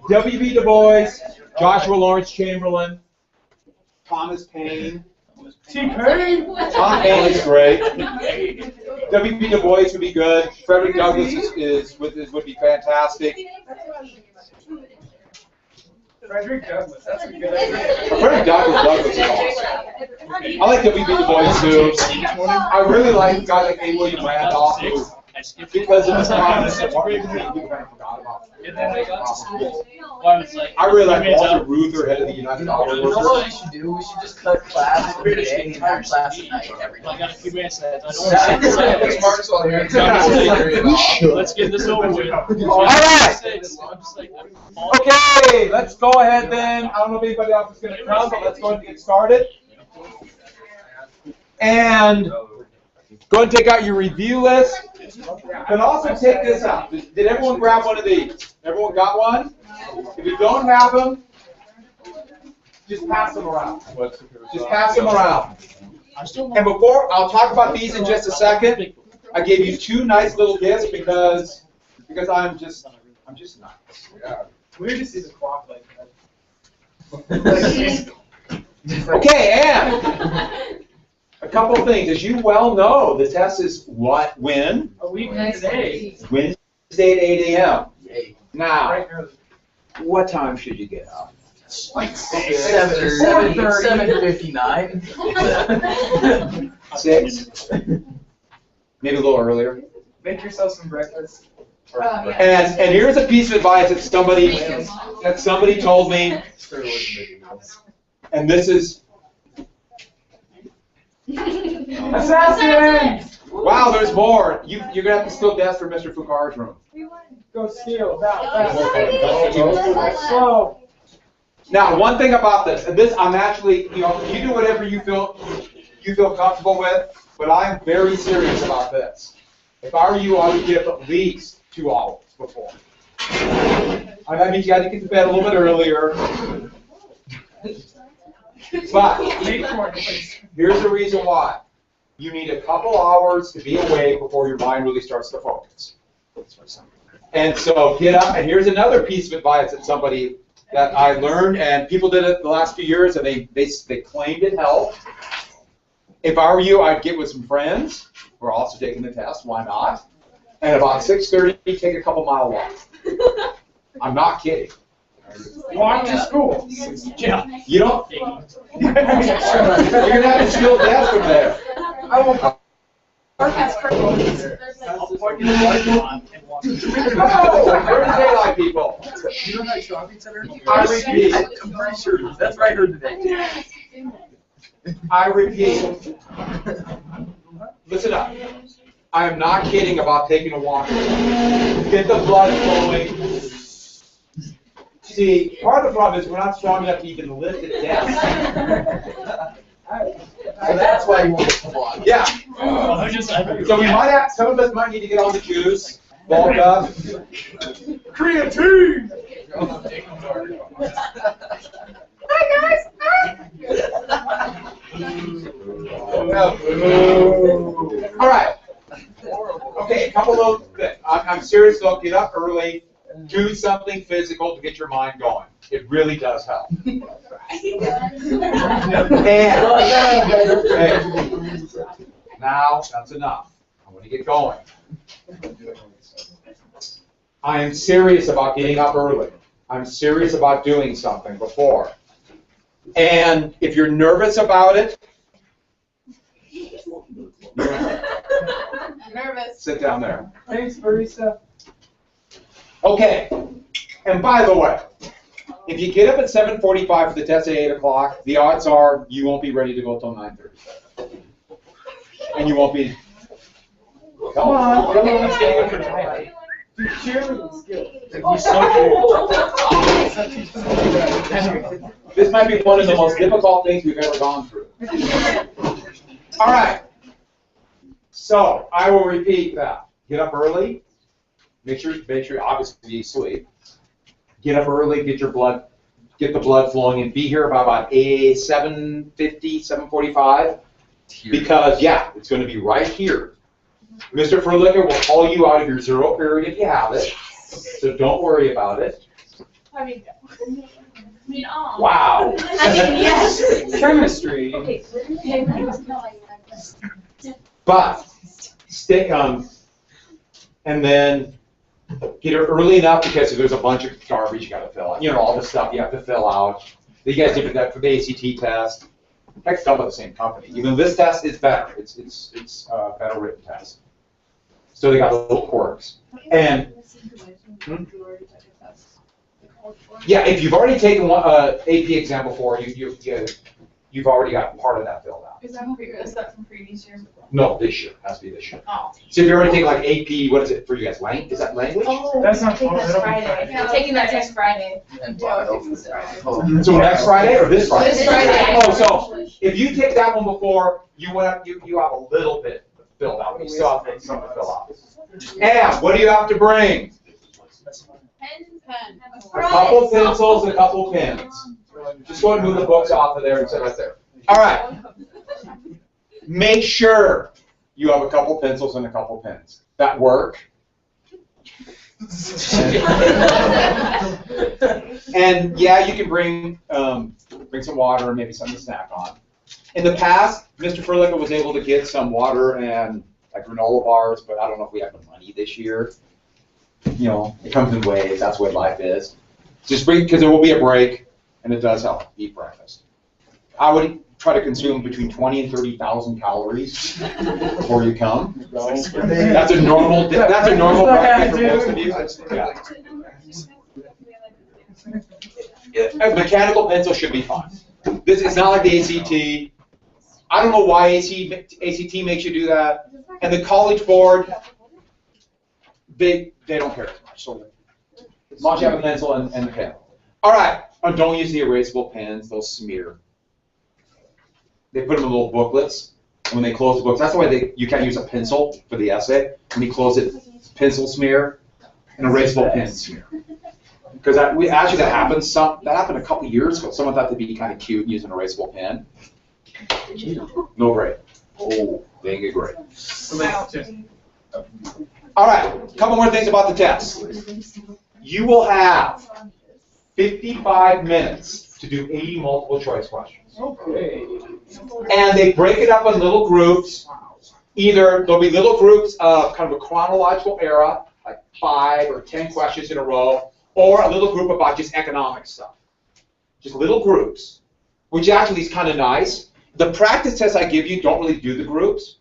W.B. Du Bois, Joshua Lawrence Chamberlain, Thomas Paine. T. Paine? Tom Paine is great. W.B. Du Bois would be good. Frederick Douglass would be fantastic. Frederick Douglass, that's a good idea. Frederick Douglass is awesome. I like W.B. Du Bois too. I really like guys like A. William Randolph who, because of his comments that Martin Luther King people kind of forgot about. I really like Walter Reuther, head of the United Auto You know Workers. what we should do? We should just cut class every day, entire class at night, every day. Let's get this over with. All right. Okay, let's go ahead then. I don't know if anybody else is going to come, but let's go ahead and get started. And go ahead and take out your review list. But also take this out. Did everyone grab one of these? Everyone got one? If you don't have them, just pass them around. Just pass them around. And before, I'll talk about these in just a second. I gave you two nice little gifts because I'm just nice. Yeah. Weird to see the clock like that. Okay, and a couple of things. As you well know, the test is when? A week from today. Wednesday at 8 a.m. Yay. Now, Right early. what time should you get up? Like 7:59. 6? Maybe a little earlier. Make yourself some breakfast. And here's a piece of advice that somebody told me, and this is, Assassin! wow, there's more. You're gonna have to steal deaths from Mr. Fukar's room. Go steal. That. Slow. Now, one thing about this, and this I'm actually, you do whatever you feel comfortable with, but I'm very serious about this. If I were you, I would get up at least 2 hours before. That means you got to get to bed a little bit earlier. But here's the reason why. You need a couple hours to be awake before your mind really starts to focus. And so get up, and here's another piece of advice that I learned, and people did it the last few years, and they claimed it helped. If I were you, I'd get with some friends who are also taking the test. Why not? And about 6:30, take a couple mile walk. I'm not kidding. Walk to school. Yeah. You don't. You're gonna have to steal death from there. I will. Where do they like people? You know that shopping center? I repeat. I'm pretty sure. That's what I heard today. I repeat. Listen up. I am not kidding about taking a walk. Get the blood flowing. See, part of the problem is we're not strong enough to even lift it down. So that's why you want to walk. Yeah. So we might have, some of us might need to get all the juice, bulk up. Creatine! Hi guys! All right. Okay, a couple of things. I'm serious though. Get up early. Do something physical to get your mind going. It really does help. And now that's enough. I want to get going. I am serious about getting up early. I'm serious about doing something before. And if you're nervous about it, Nervous. sit down there. Thanks, barista. Okay. And by the way, if you get up at 7:45 for the test at 8 o'clock, the odds are you won't be ready to go until 9:30. And you won't be. Come on. Everyone's getting up for tonight. Cheerleading skills. This might be one of the most difficult things we've ever gone through. All right. So I will repeat that. Get up early. Make sure obviously you sleep. Get up early. Get the blood flowing, and be here by about 7:50, 7:45. Because it's going to be right here. Mr. Furlicker will call you out of your zero period if you have it. So don't worry about it. I mean, Wow. I mean, yes. Chemistry. Okay. But stay and then get it early enough because there's a bunch of garbage you got to fill out. You know, all the stuff you have to fill out. You guys did that for the ACT test. Heck, done by the same company. Even this test is better. It's a better written test. So they got little quirks. And yeah, if you've already taken one AP exam before, you've already got part of that filled out. Is that from previous year? No, this year. Has to be this year. Oh. So if you already take like AP, what is it for you guys? Is that language? That's not Taking that'll this be Friday. Friday. I'm taking that test Friday. And Yeah, Bob it's opens it. Friday. Oh. So next Friday or this Friday? This Friday. Oh, so if you take that one before, you have a little bit filled out. You still have some to fill out. And what do you have to bring? Pen. A couple pencils and a couple pens. Just go ahead and move the books off of there and sit right there. All right. Make sure you have a couple pencils and a couple pens. That work? And yeah, you can bring some water and maybe something to snack on. In the past, Mr. Furlicker was able to get some water and like granola bars, but I don't know if we have the money this year. You know, it comes in waves. That's what life is. Just bring, because there will be a break, and it does help. Eat breakfast. I would try to consume between 20 and 30,000 calories before you come. That's a normal. That's a normal breakfast for most of you. Yeah. A mechanical pencil should be fine. This is not like the ACT. I don't know why ACT makes you do that. And the College Board, they don't care as much. So as long as you have a pencil and a pen. All right. Oh, don't use the erasable pens. They'll smear. They put them in little booklets. And when they close the books, that's why you can't use a pencil for the essay. When you close it, pencil smear and erasable pen smear. Because that happens. That happened a couple years ago. Someone thought they'd be kind of cute and use an erasable pen. No grade. Oh, they didn't get grade. All right, a couple more things about the test. You will have 55 minutes to do 80 multiple choice questions. Okay. And they break it up in little groups. Either there'll be little groups of kind of a chronological era, like 5 or 10 questions in a row, or a little group about just economic stuff. Just little groups, which actually is kind of nice. The practice tests I give you don't really do the groups.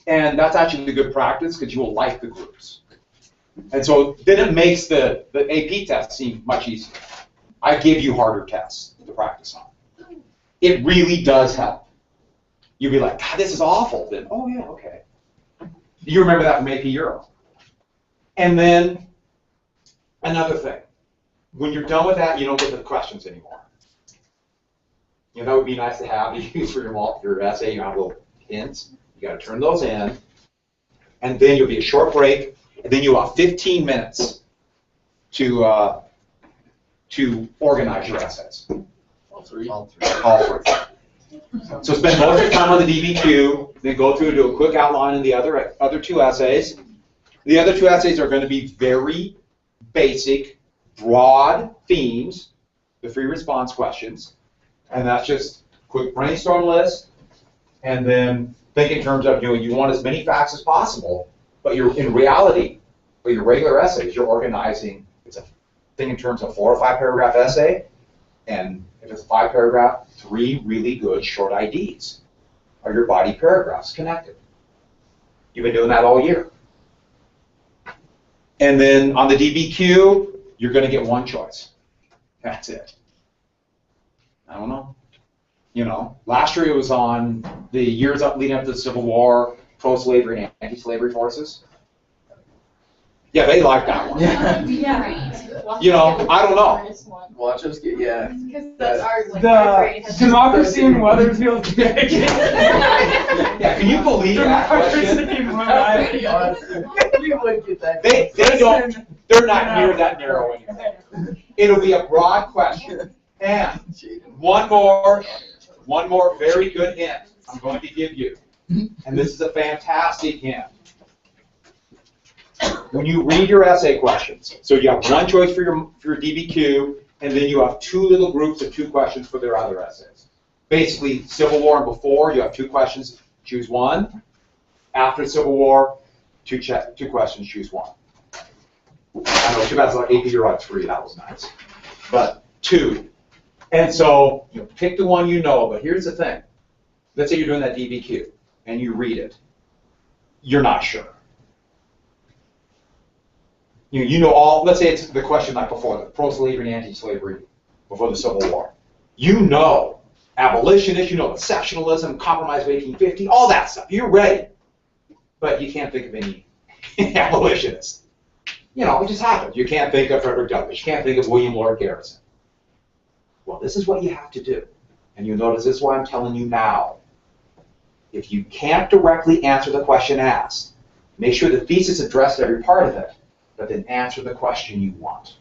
And that's actually a good practice because you will like the groups. And so then it makes the AP test seem much easier. I give you harder tests to practice on. It really does help. You'll be like, God, this is awful. Then, oh yeah, okay. You remember that from AP Euro. And then another thing. When you're done with that, you don't get the questions anymore. You know, that would be nice to have. You use for your essay, you have little hints. You got to turn those in, and then you'll be a short break, and then you'll have 15 minutes to organize your essays. All three. All three. So spend most of your time on the DBQ, then go through and do a quick outline in the other two essays. The other two essays are going to be very basic, broad themes, the free response questions, and that's just quick brainstorm list, and then think in terms of, you want as many facts as possible, but in reality, for your regular essays, you're organizing, it's a thing in terms of 4 or 5 paragraph essay, and if it's a 5 paragraph, 3 really good short IDs. Are your body paragraphs connected? You've been doing that all year. And then on the DBQ, you're going to get 1 choice. That's it. I don't know. You know, last year it was on the years leading up to the Civil War, pro-slavery and anti-slavery forces. Yeah, they like that one. Yeah. You know, I don't know. Watch us get, yeah. Because that's our, like, The our grade has- democracy in Weathersfield. Yeah, can you believe that question? We would get that. They don't, they're not near that narrow anymore. It'll be a broad question. And one more very good hint I'm going to give you. And this is a fantastic hint. when you read your essay questions, so you have one choice for your DBQ, and then you have two little groups of 2 questions for their other essays. Basically, Civil War and before, you have 2 questions, choose one. After Civil War, 2 questions, choose one. I know, too bad it's like AP you're on 3, that was nice. But 2. And so, you know, pick the one you know, but here's the thing. Let's say you're doing that DBQ, and you read it. You're not sure. You know all, let's say it's the question like before, the pro-slavery and anti-slavery, before the Civil War. You know abolitionists, you know the sectionalism, compromise of 1850, all that stuff. You're ready. But you can't think of any abolitionists. You know, it just happens. You can't think of Frederick Douglass. You can't think of William Lord Garrison. Well, this is what you have to do. And you notice this is why I'm telling you now. If you can't directly answer the question asked, make sure the thesis addressed every part of it, but then answer the question you want.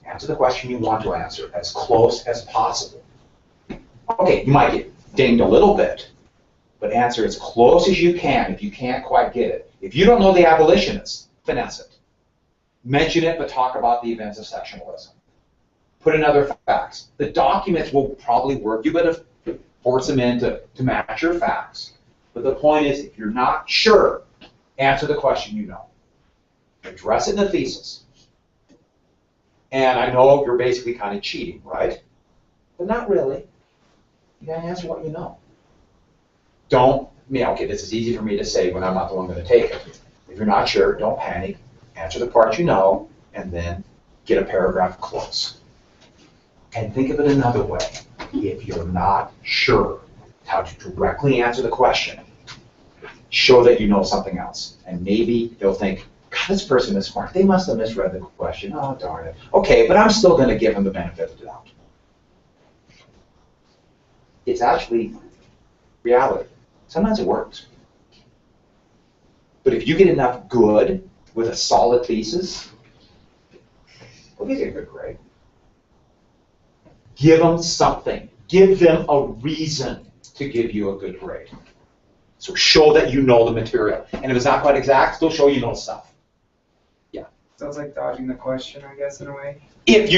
Answer the question you want to answer as close as possible. Okay, you might get dinged a little bit, but answer as close as you can if you can't quite get it. If you don't know the abolitionists, finesse it. Mention it, but talk about the events of sectionalism. Put in other facts. The documents will probably work. You better force them in to match your facts. But the point is, if you're not sure, answer the question you know. Address it in the thesis. And I know you're basically kind of cheating, right? But not really. You gotta answer what you know. Okay, this is easy for me to say when I'm not the one going to take it. If you're not sure, don't panic. Answer the part you know, and then get a paragraph close. And think of it another way. If you're not sure how to directly answer the question, show that you know something else. And maybe they'll think, God, this person is smart. They must have misread the question. Oh, darn it. Okay, but I'm still going to give them the benefit of the doubt. It's actually reality. Sometimes it works. But if you get enough good with a solid thesis, they'll give you a good grade. Give them something. Give them a reason to give you a good grade. So show that you know the material. And if it's not quite exact, still show you know stuff. Yeah. Sounds like dodging the question, I guess, in a way. You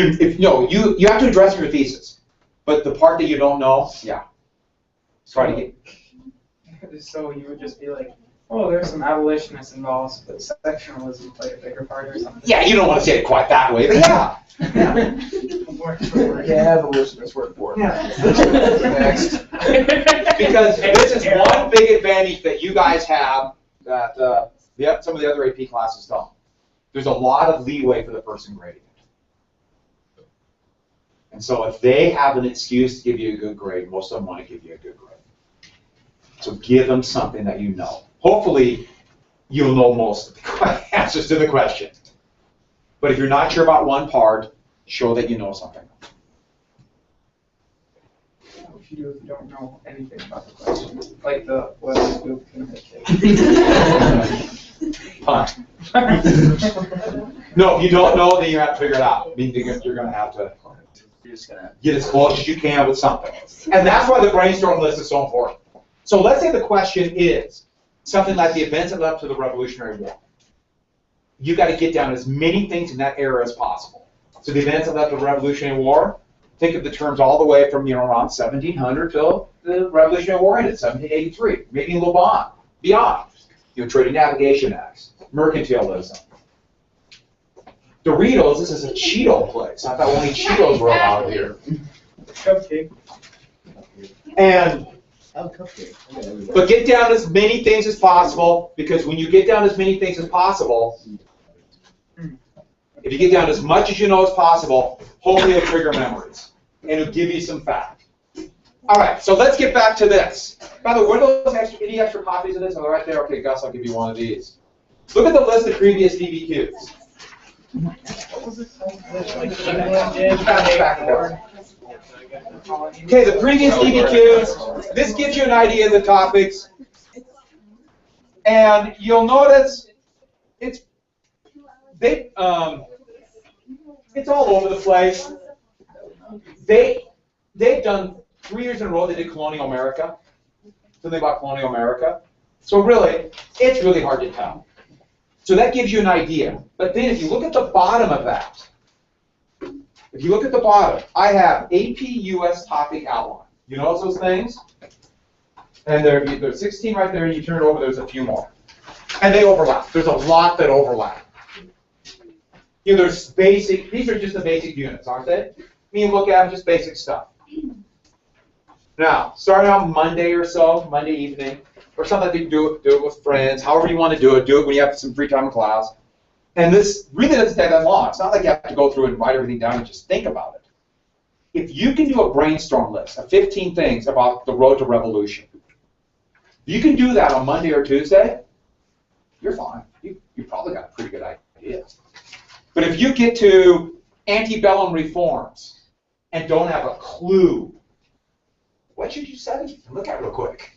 have to address your thesis. But the part that you don't know, yeah. Try to get. So you would just be like, oh, there's some abolitionists involved, but sectionalism played a bigger part or something. Yeah, you don't want to say it quite that way, but yeah. Yeah, abolitionists work for it. Yeah. Next. Because this is one big advantage that you guys have that some of the other AP classes don't. There's a lot of leeway for the person grading it. And so if they have an excuse to give you a good grade, most of them want to give you a good grade. So give them something that you know. Hopefully, you'll know most of the answers to the question. But if you're not sure about one part, show that you know something. What would you do if you don't know anything about the question? Like the whether you can make it. Fine. No, if you don't know, then you have to figure it out. I mean, you're going to have to get as close as you can with something. And that's why the brainstorm list is so important. So let's say the question is something like the events that led up to the Revolutionary War. You got to get down as many things in that era as possible. So the events that led up to the Revolutionary War, think of the terms all the way from around 1700 till the Revolutionary War ended, 1783, maybe a little beyond. Trade and Navigation Acts, mercantilism. Doritos, this is a Cheeto place. I thought only Cheetos were allowed here. Cupcake. And Cupcake. but get down as many things as possible, because when you get down as many things as possible, if you get down as much as you know as possible, hopefully it'll trigger memories. And it'll give you some fact. All right, so let's get back to this. By the way, were those any extra copies of this? Oh, right there. Okay, Gus, I'll give you one of these. Look at the list of previous DBQs. Okay, the previous DBQs. This gives you an idea of the topics. And you'll notice it's all over the place. They've done 3 years in a row. They did Colonial America. Something about Colonial America. So really, it's really hard to tell. So that gives you an idea. But then if you look at the bottom of that, if you look at the bottom, I have AP US topic outline. You notice those things? And there's 16 right there, and you turn it over, there's a few more. And they overlap. There's a lot that overlap. You know, there's basic, these are just the basic units, aren't they? You look at them, just basic stuff. Now, starting on Monday or so, Monday evening, or something that you do it with friends, however you want to do it when you have some free time in class. And this really doesn't take that long. It's not like you have to go through and write everything down and just think about it. If you can do a brainstorm list of 15 things about the road to revolution, you can do that on Monday or Tuesday, you're fine. You probably got a pretty good idea. But if you get to antebellum reforms and don't have a clue, what should you study? Look at it real quick.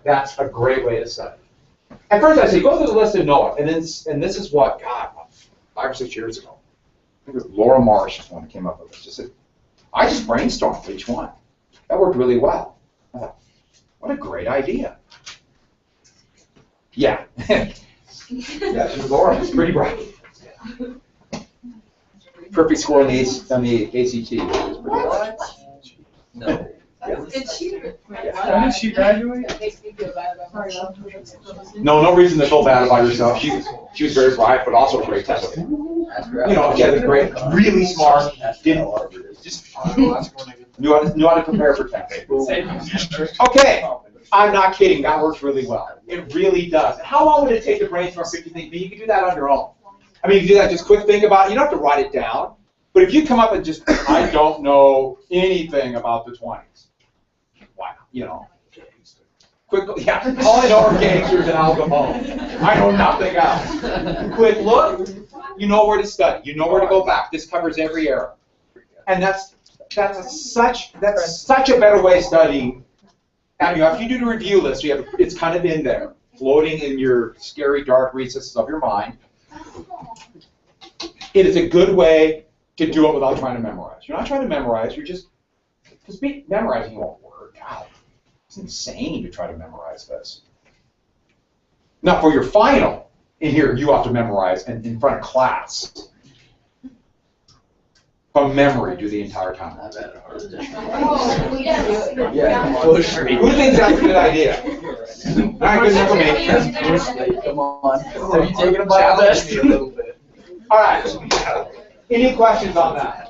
That's a great way to study. At first I say, go through the list and know it. And this is what, God, 5 or 6 years ago. I think it was Laura Marsh is the one who came up with this. I just brainstormed for each one. That worked really well. I thought, what a great idea. Yeah. Yeah, Laura was pretty bright. Perfect score on the ACT. What? No. Did she? When did she graduate? That makes me feel bad about myself. No reason to feel bad about yourself. She was very bright, but also a great test. You know, she was great, really smart. Just knew how to prepare for tests. Okay, I'm not kidding. That works really well. It really does. How long would it take to brainstorm 50 things? You can do that on your own. I mean, you can do that. Just quick think about it. You don't have to write it down. But if you come up and just, I don't know anything about the 20s. Wow, you know. Quick, yeah, all I know are gangsters and Al Capone. I know nothing else. Quick look, you know where to study. You know where to go back. This covers every era. And that's such a better way of studying. And you know, if you do the review list, it's kind of in there, floating in your scary dark recesses of your mind. It is a good way to do it without trying to memorize. You're not trying to memorize, you're just, because memorizing won't work. God, it's insane to try to memorize this. Now for your final, in here you have to memorize and in front of class. From memory, do the entire time. Oh, yeah. Yeah. Who thinks that's a good idea? All right, good enough for me. Come on. Have you taken a bio test? A little bit. All right. Any questions on that?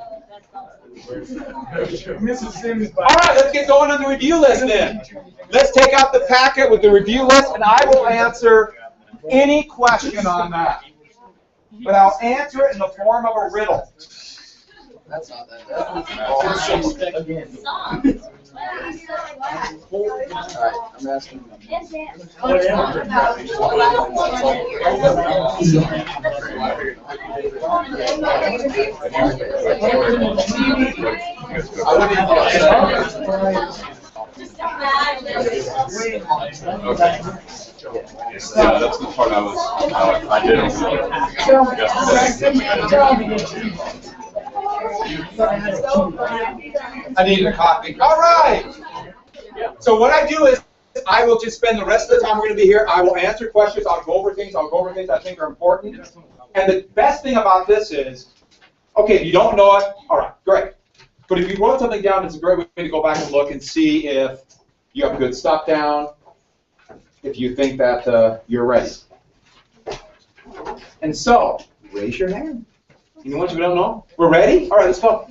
Mrs. Sims. All right, let's get going on the review list then. Let's take out the packet with the review list, and I will answer any question on that. But I'll answer it in the form of a riddle. That's not that bad. Again. Alright, I'm asking. Yeah, that's the part I did. I need a copy. All right. So what I do is I will just spend the rest of the time we're going to be here. I will answer questions. I'll go over things I think are important. And the best thing about this is, okay, if you don't know it, all right, great. But if you wrote something down, it's a great way to go back and look and see if you have good stuff down, if you think that you're ready. And so, raise your hand. Anyone who don't know? We're ready? All right, let's go.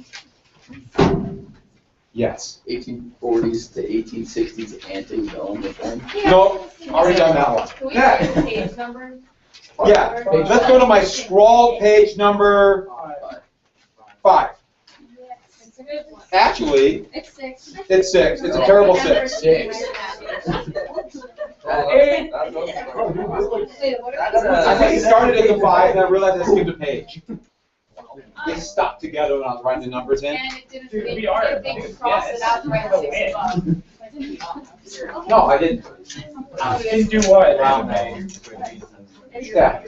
Yes. 1840s to 1860s antebellum reform. No, already done that one. Can we Yeah. get the page number? Yeah. Let's go to my scroll page number 5. It's a good one. Actually, It's 6. it's 6. It's a terrible 6. Wait, what I think it started at the 5, and I realized I skipped a page. They stuck together when I was writing the numbers in. And it didn't cross it out right at 6 above. No, I didn't. Didn't do what? Yeah.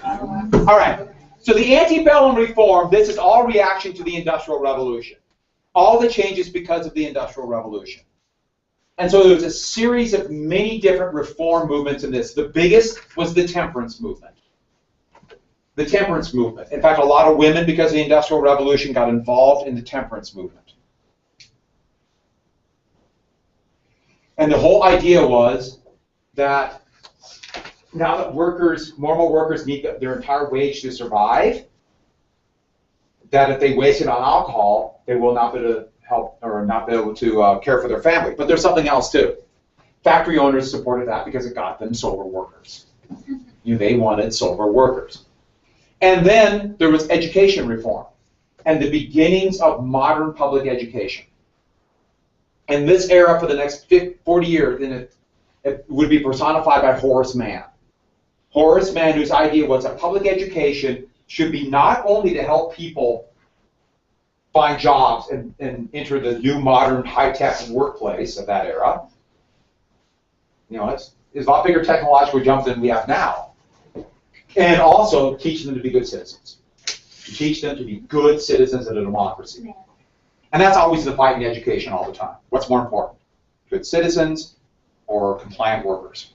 All right. So the antebellum reform, this is all reaction to the Industrial Revolution. All the changes because of the Industrial Revolution. And so there was a series of many different reform movements in this. The biggest was the temperance movement. the temperance movement. In fact, a lot of women, because of the Industrial Revolution, got involved in the temperance movement. And the whole idea was that now that workers, normal workers, need their entire wage to survive, that if they waste it on alcohol, they will not be able to help or not be able to care for their family. But there's something else too. Factory owners supported that because it got them sober workers. They wanted sober workers. And then there was education reform and the beginnings of modern public education. And this era for the next 40 years, it would be personified by Horace Mann. Horace Mann, whose idea was that public education should be not only to help people find jobs and enter the new modern high-tech workplace of that era. It's a lot bigger technological jump than we have now. And also teach them to be good citizens. To teach them to be good citizens in a democracy. And that's always the fight in education all the time. What's more important? Good citizens or compliant workers?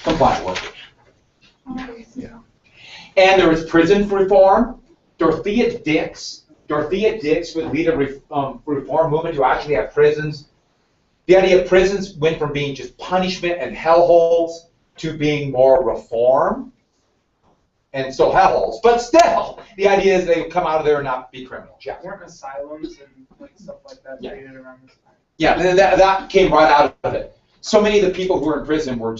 Compliant workers. Yeah. And there was prison reform. Dorothea Dix would lead a reform movement to actually have prisons. The idea of prisons went from being just punishment and hellholes to being more reform. And still hellholes, but still, the idea is they would come out of there and not be criminals. Yeah. Weren't asylums and stuff like that created around this time? Yeah, and that came right out of it. So many of the people who were in prison were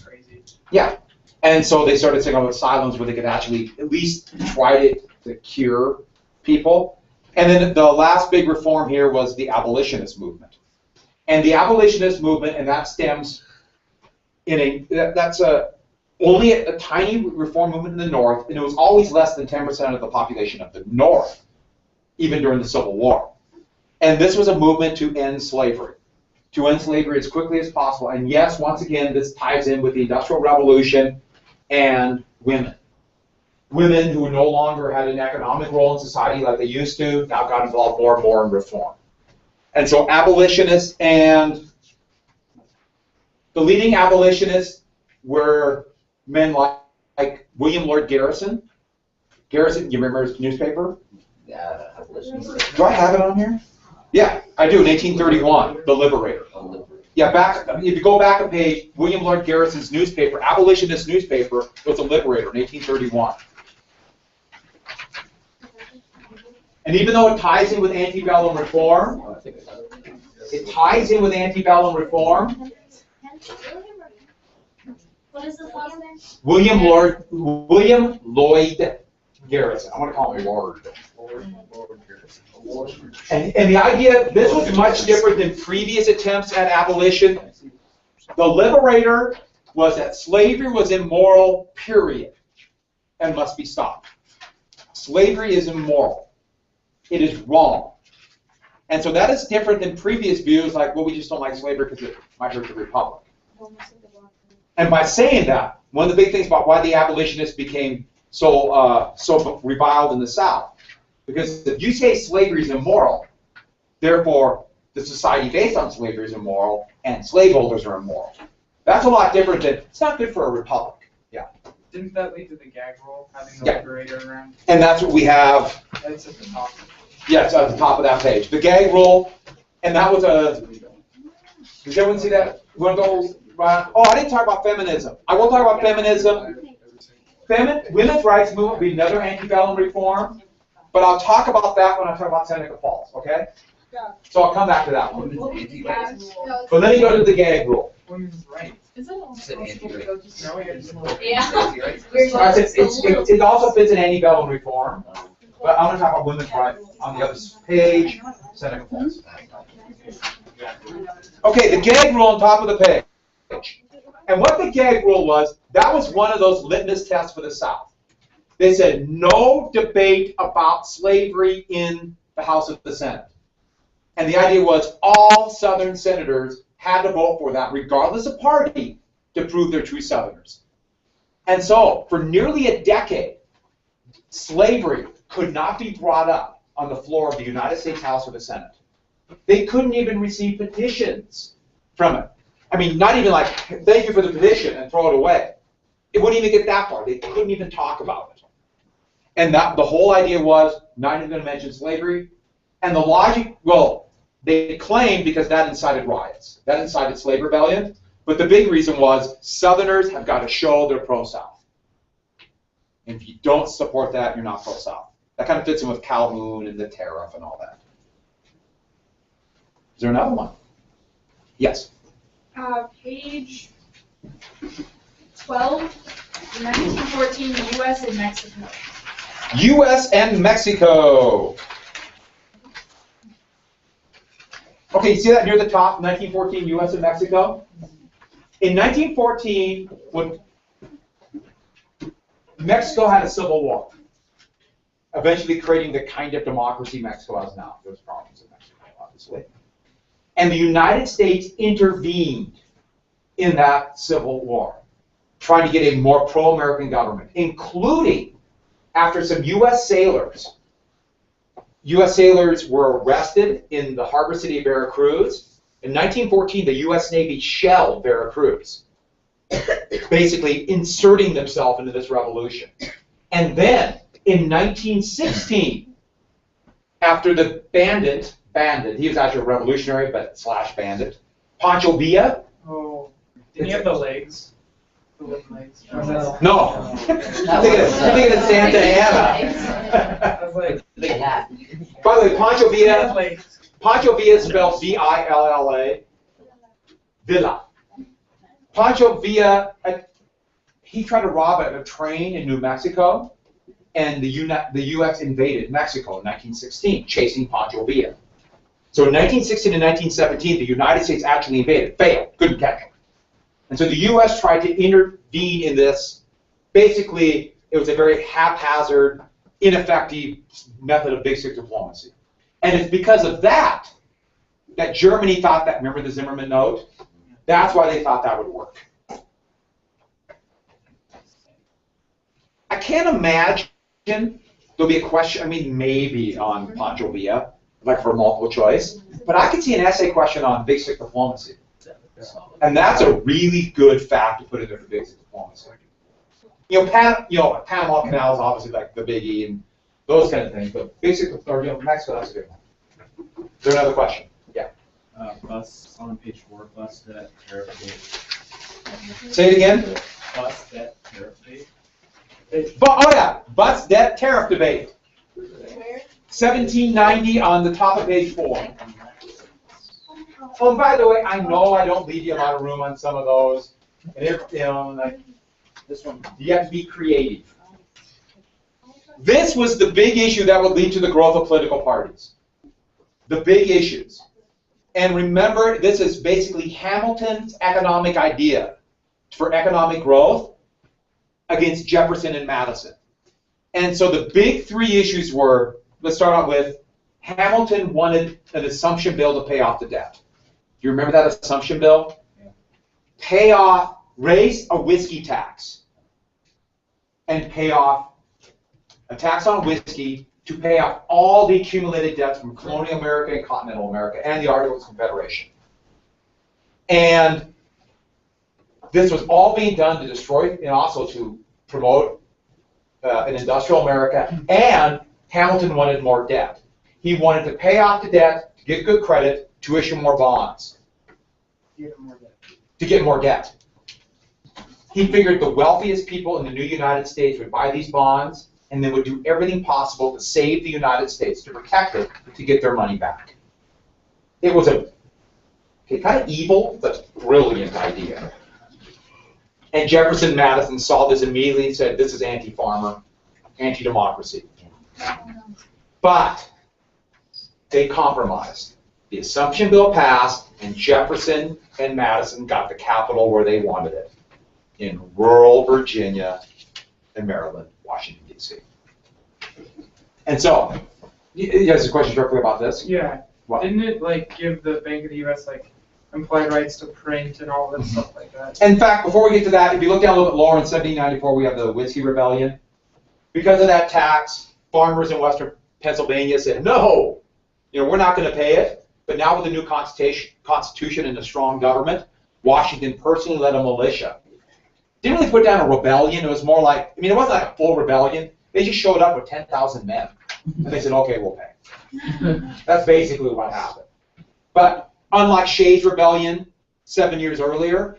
Crazy. Yeah. And so they started setting up asylums where they could actually at least try to cure people. And then the last big reform here was the abolitionist movement. And the abolitionist movement, and that stems only a tiny reform movement in the North, and it was always less than 10% of the population of the North, even during the Civil War. And this was a movement to end slavery as quickly as possible. And yes, once again, this ties in with the Industrial Revolution and women. Women who no longer had an economic role in society like they used to now got involved more and more in reform. And so abolitionists, and the leading abolitionists were men like William Lloyd Garrison. Garrison, you remember his newspaper? Yeah, Do I have it on here? Yeah, I do, in 1831, The Liberator. Yeah, if you go back a page, William Lloyd Garrison's newspaper, abolitionist newspaper, was The Liberator in 1831. And even though it ties in with antebellum reform, What is the last name? William Lloyd Garrison. I want to call him Lord. And the idea, this was much different than previous attempts at abolition. The Liberator was that slavery was immoral, period, and must be stopped. Slavery is immoral. It is wrong. And so that is different than previous views like, well, we just don't like slavery because it might hurt the Republic. And by saying that, one of the big things about why the abolitionists became so reviled in the South, because if you say slavery is immoral, therefore the society based on slavery is immoral and slaveholders are immoral. That's a lot different than, it's not good for a republic. Yeah. Didn't that lead to the gag rule, having the Yeah. Liberator around? And that's what we have. That's at the top. Yes, at the top of that page. The gag rule, and that was does everyone see that? You want to go right? Oh, I didn't talk about feminism. I will talk about feminism. Women's rights movement will be another antebellum reform, but I'll talk about that when I talk about Seneca Falls, okay? So I'll come back to that one. But let me go to the gag rule. Women's rights. Is it also Is it possible to go to No, you're just- Yeah. It also fits in antebellum reform, but I'm going to talk about women's rights on the other page, Seneca Falls. Okay, the gag rule on top of the page. And what the gag rule was, that was one of those litmus tests for the South. They said no debate about slavery in the House of the Senate. And the idea was all Southern senators had to vote for that, regardless of party, to prove they're true Southerners. And so, for nearly a decade, slavery could not be brought up on the floor of the United States House or the Senate. They couldn't even receive petitions from it. I mean, not even like, thank you for the petition and throw it away. It wouldn't even get that far. They couldn't even talk about it. And that the whole idea was not even going to mention slavery. And the logic, well, they claimed because that incited riots. That incited slave rebellion. But the big reason was Southerners have got to show they're pro-South. And if you don't support that, you're not pro-South. That kind of fits in with Calhoun and the tariff and all that. Is there another one? Yes. Page 12, 1914, U.S. and Mexico. U.S. and Mexico. Okay, you see that near the top, 1914, U.S. and Mexico? In 1914, when Mexico had a civil war, eventually creating the kind of democracy Mexico has now. There's problems in Mexico, obviously. And the United States intervened in that civil war, trying to get a more pro-American government, including after some U.S. sailors. U.S. sailors were arrested in the harbor city of Veracruz. In 1914, the U.S. Navy shelled Veracruz, basically inserting themselves into this revolution. And then, in 1916, after the bandit, he was actually a revolutionary, but slash bandit, Pancho Villa. Oh, didn't he have the legs? The wooden legs? No. I'm thinking of Santa Ana. I was like, Big hat. By the way, Pancho he had Villa, legs. Pancho Villa is spelled V-I-L-L-A. Villa. Pancho Villa, he tried to rob a train in New Mexico, and the U.S. invaded Mexico in 1916, chasing Pancho Villa. So in 1916 and 1917, the United States actually invaded, failed, couldn't catch him. And so the U.S. tried to intervene in this. Basically, it was a very haphazard, ineffective method of big stick diplomacy. And it's because of that that Germany thought that, remember the Zimmerman note? That's why they thought that would work. I can't imagine there'll be a question, I mean, maybe on Pancho Villa, like for multiple choice, but I could see an essay question on big stick diplomacy. And that's a really good fact to put in there for big stick diplomacy. Panama Canal is obviously like the biggie and those kind of things, but big stick, or Mexico, that's a good one. Is there another question? Yeah. Bus on page 4, bus debt tariff debate. Say it again. Bus debt tariff debate. Oh yeah, bus debt tariff debate. 1790 on the top of page 4. Oh, and by the way, I know I don't leave you a lot of room on some of those. And if, like this one, you have to be creative. This was the big issue that would lead to the growth of political parties. The big issues. And remember, this is basically Hamilton's economic idea for economic growth against Jefferson and Madison. And so the big three issues were, let's start out with, Hamilton wanted an assumption bill to pay off the debt. Do you remember that assumption bill? Yeah. Pay off, raise a whiskey tax, and pay off a tax on whiskey to pay off all the accumulated debts from colonial America and continental America and the Articles of Confederation. And this was all being done to destroy, and also to promote an industrial America, and Hamilton wanted more debt. He wanted to pay off the debt, to get good credit, to issue more bonds. To get more debt. He figured the wealthiest people in the new United States would buy these bonds, and they would do everything possible to save the United States, to protect it, to get their money back. It was a kind of evil, but brilliant idea. And Jefferson and Madison saw this immediately and said, this is anti-farmer, anti-democracy. But they compromised. The assumption bill passed, and Jefferson and Madison got the capital where they wanted it, in rural Virginia and Maryland, Washington, D.C. And so, you guys have questions directly about this? Yeah. What? Didn't it give the Bank of the U.S. implied rights to print and all that stuff like that? In fact, before we get to that, if you look down a little bit lower in 1794, we have the Whiskey Rebellion. Because of that tax, farmers in western Pennsylvania said, no, we're not going to pay it. But now with the new constitution and a strong government, Washington personally led a militia didn't really put down a rebellion. It was more like, I mean, it wasn't like a full rebellion. They just showed up with 10,000 men. And they said, okay, we'll pay. That's basically what happened. But unlike Shays' rebellion 7 years earlier,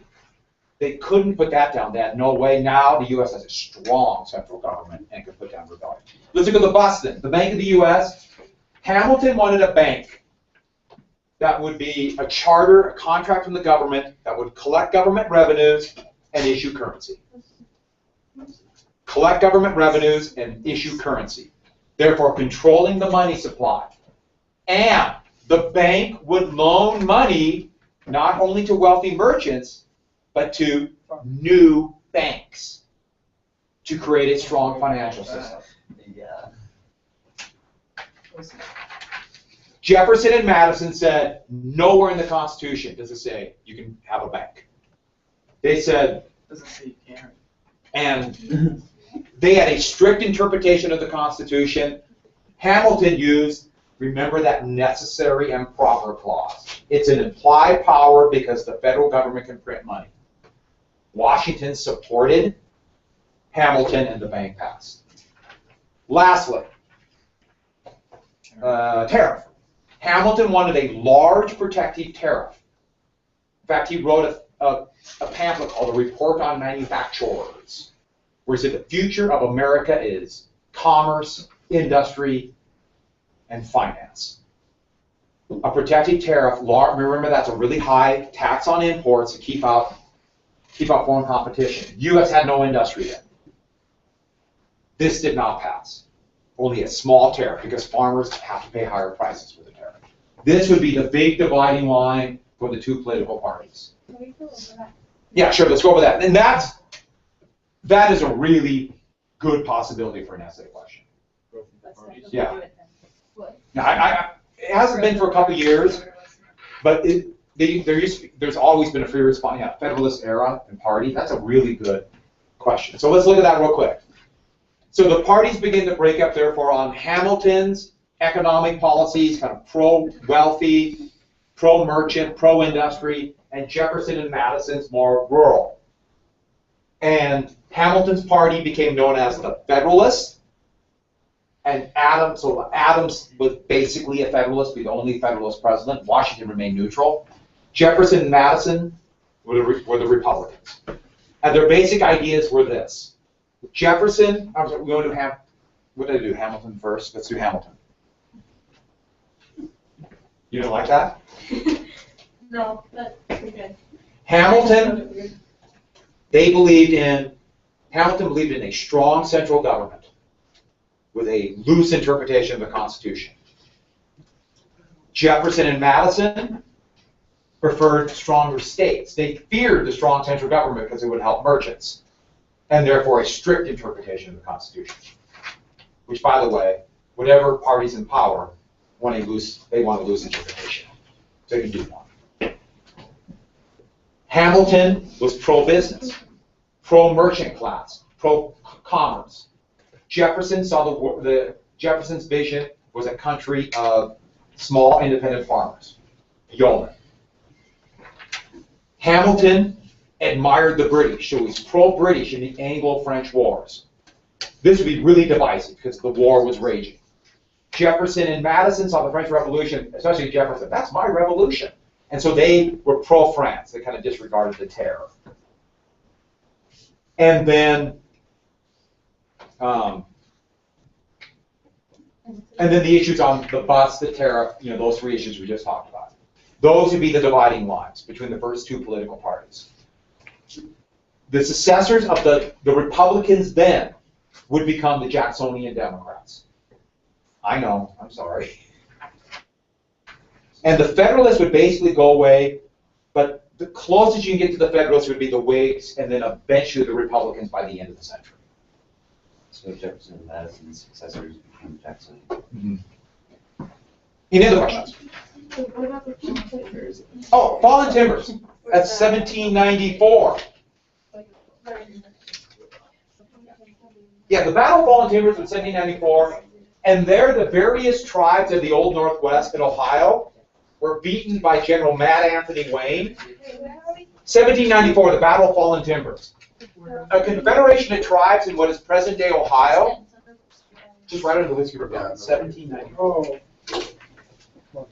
they couldn't put that down. They had no way. Now the U.S. has a strong central government and can put down rebellion. Let's look at the bust then. The Bank of the U.S. Hamilton wanted a bank that would be a charter, a contract from the government that would collect government revenues and issue currency. Collect government revenues and issue currency, therefore controlling the money supply. And the bank would loan money not only to wealthy merchants, but to new banks to create a strong financial system. Yeah. Jefferson and Madison said, nowhere in the Constitution does it say you can have a bank. They said, Doesn't say you can't. and they had a strict interpretation of the Constitution. Hamilton used, remember that necessary and proper clause. It's an implied power because the federal government can print money. Washington supported Hamilton and the bank passed. Lastly, tariff. Hamilton wanted a large protective tariff. In fact, he wrote a pamphlet called A Report on Manufacturers, where he said the future of America is commerce, industry, and finance. A protective tariff, remember that's a really high tax on imports to keep out foreign competition. The U.S. had no industry then. This did not pass. Only a small tariff because farmers have to pay higher prices for the tariff. This would be the big dividing line for the two political parties. Can we go over that? Yeah, sure, let's go over that. And that is a really good possibility for an essay question. Let's Parties? do Yeah. it then. What? Now, it hasn't been for a couple of years, but there's always been a free response, Federalist era and party. That's a really good question. So let's look at that real quick. So the parties begin to break up, therefore, on Hamilton's economic policies, kind of pro-wealthy, pro-merchant, pro-industry, and Jefferson and Madison's more rural. And Hamilton's party became known as the Federalists, and Adams was basically a Federalist, be the only Federalist president. Washington remained neutral. Jefferson and Madison were the Republicans. And their basic ideas were this. Jefferson, we're going to what did I do, Hamilton first? Let's do Hamilton. You don't like that? No, but we're good. Hamilton believed in a strong central government with a loose interpretation of the Constitution. Jefferson and Madison preferred stronger states. They feared the strong central government because it would help merchants, and therefore a strict interpretation of the Constitution. Which, by the way, whatever party's in power want a loose interpretation. So you can do one. Hamilton was pro-business, pro-merchant class, pro-commerce. Jefferson saw Jefferson's vision was a country of small independent farmers, yeomen. Hamilton admired the British, so he was pro-British in the Anglo-French wars. This would be really divisive because the war was raging. Jefferson and Madison saw the French Revolution, especially Jefferson, that's my revolution. And so they were pro-France. They kind of disregarded the terror. And then the issues on the bus, the tariff, those three issues we just talked about. Those would be the dividing lines between the first two political parties. The successors of the Republicans then would become the Jacksonian Democrats. I know, I'm sorry. And the Federalists would basically go away, but the closest you can get to the Federalists would be the Whigs, and then eventually the Republicans by the end of the century. So Jefferson and Madison's successors became Jackson. Mm-hmm. Any other questions? What about the timbers? Oh, Fallen Timbers. That's 1794. Yeah, the Battle of Fallen Timbers was 1794, and there the various tribes of the Old Northwest in Ohio were beaten by General Mad Anthony Wayne. 1794, the Battle of Fallen Timbers. A confederation of tribes in what is present-day Ohio, just right under the Whiskey Rebellion, 1790. Oh,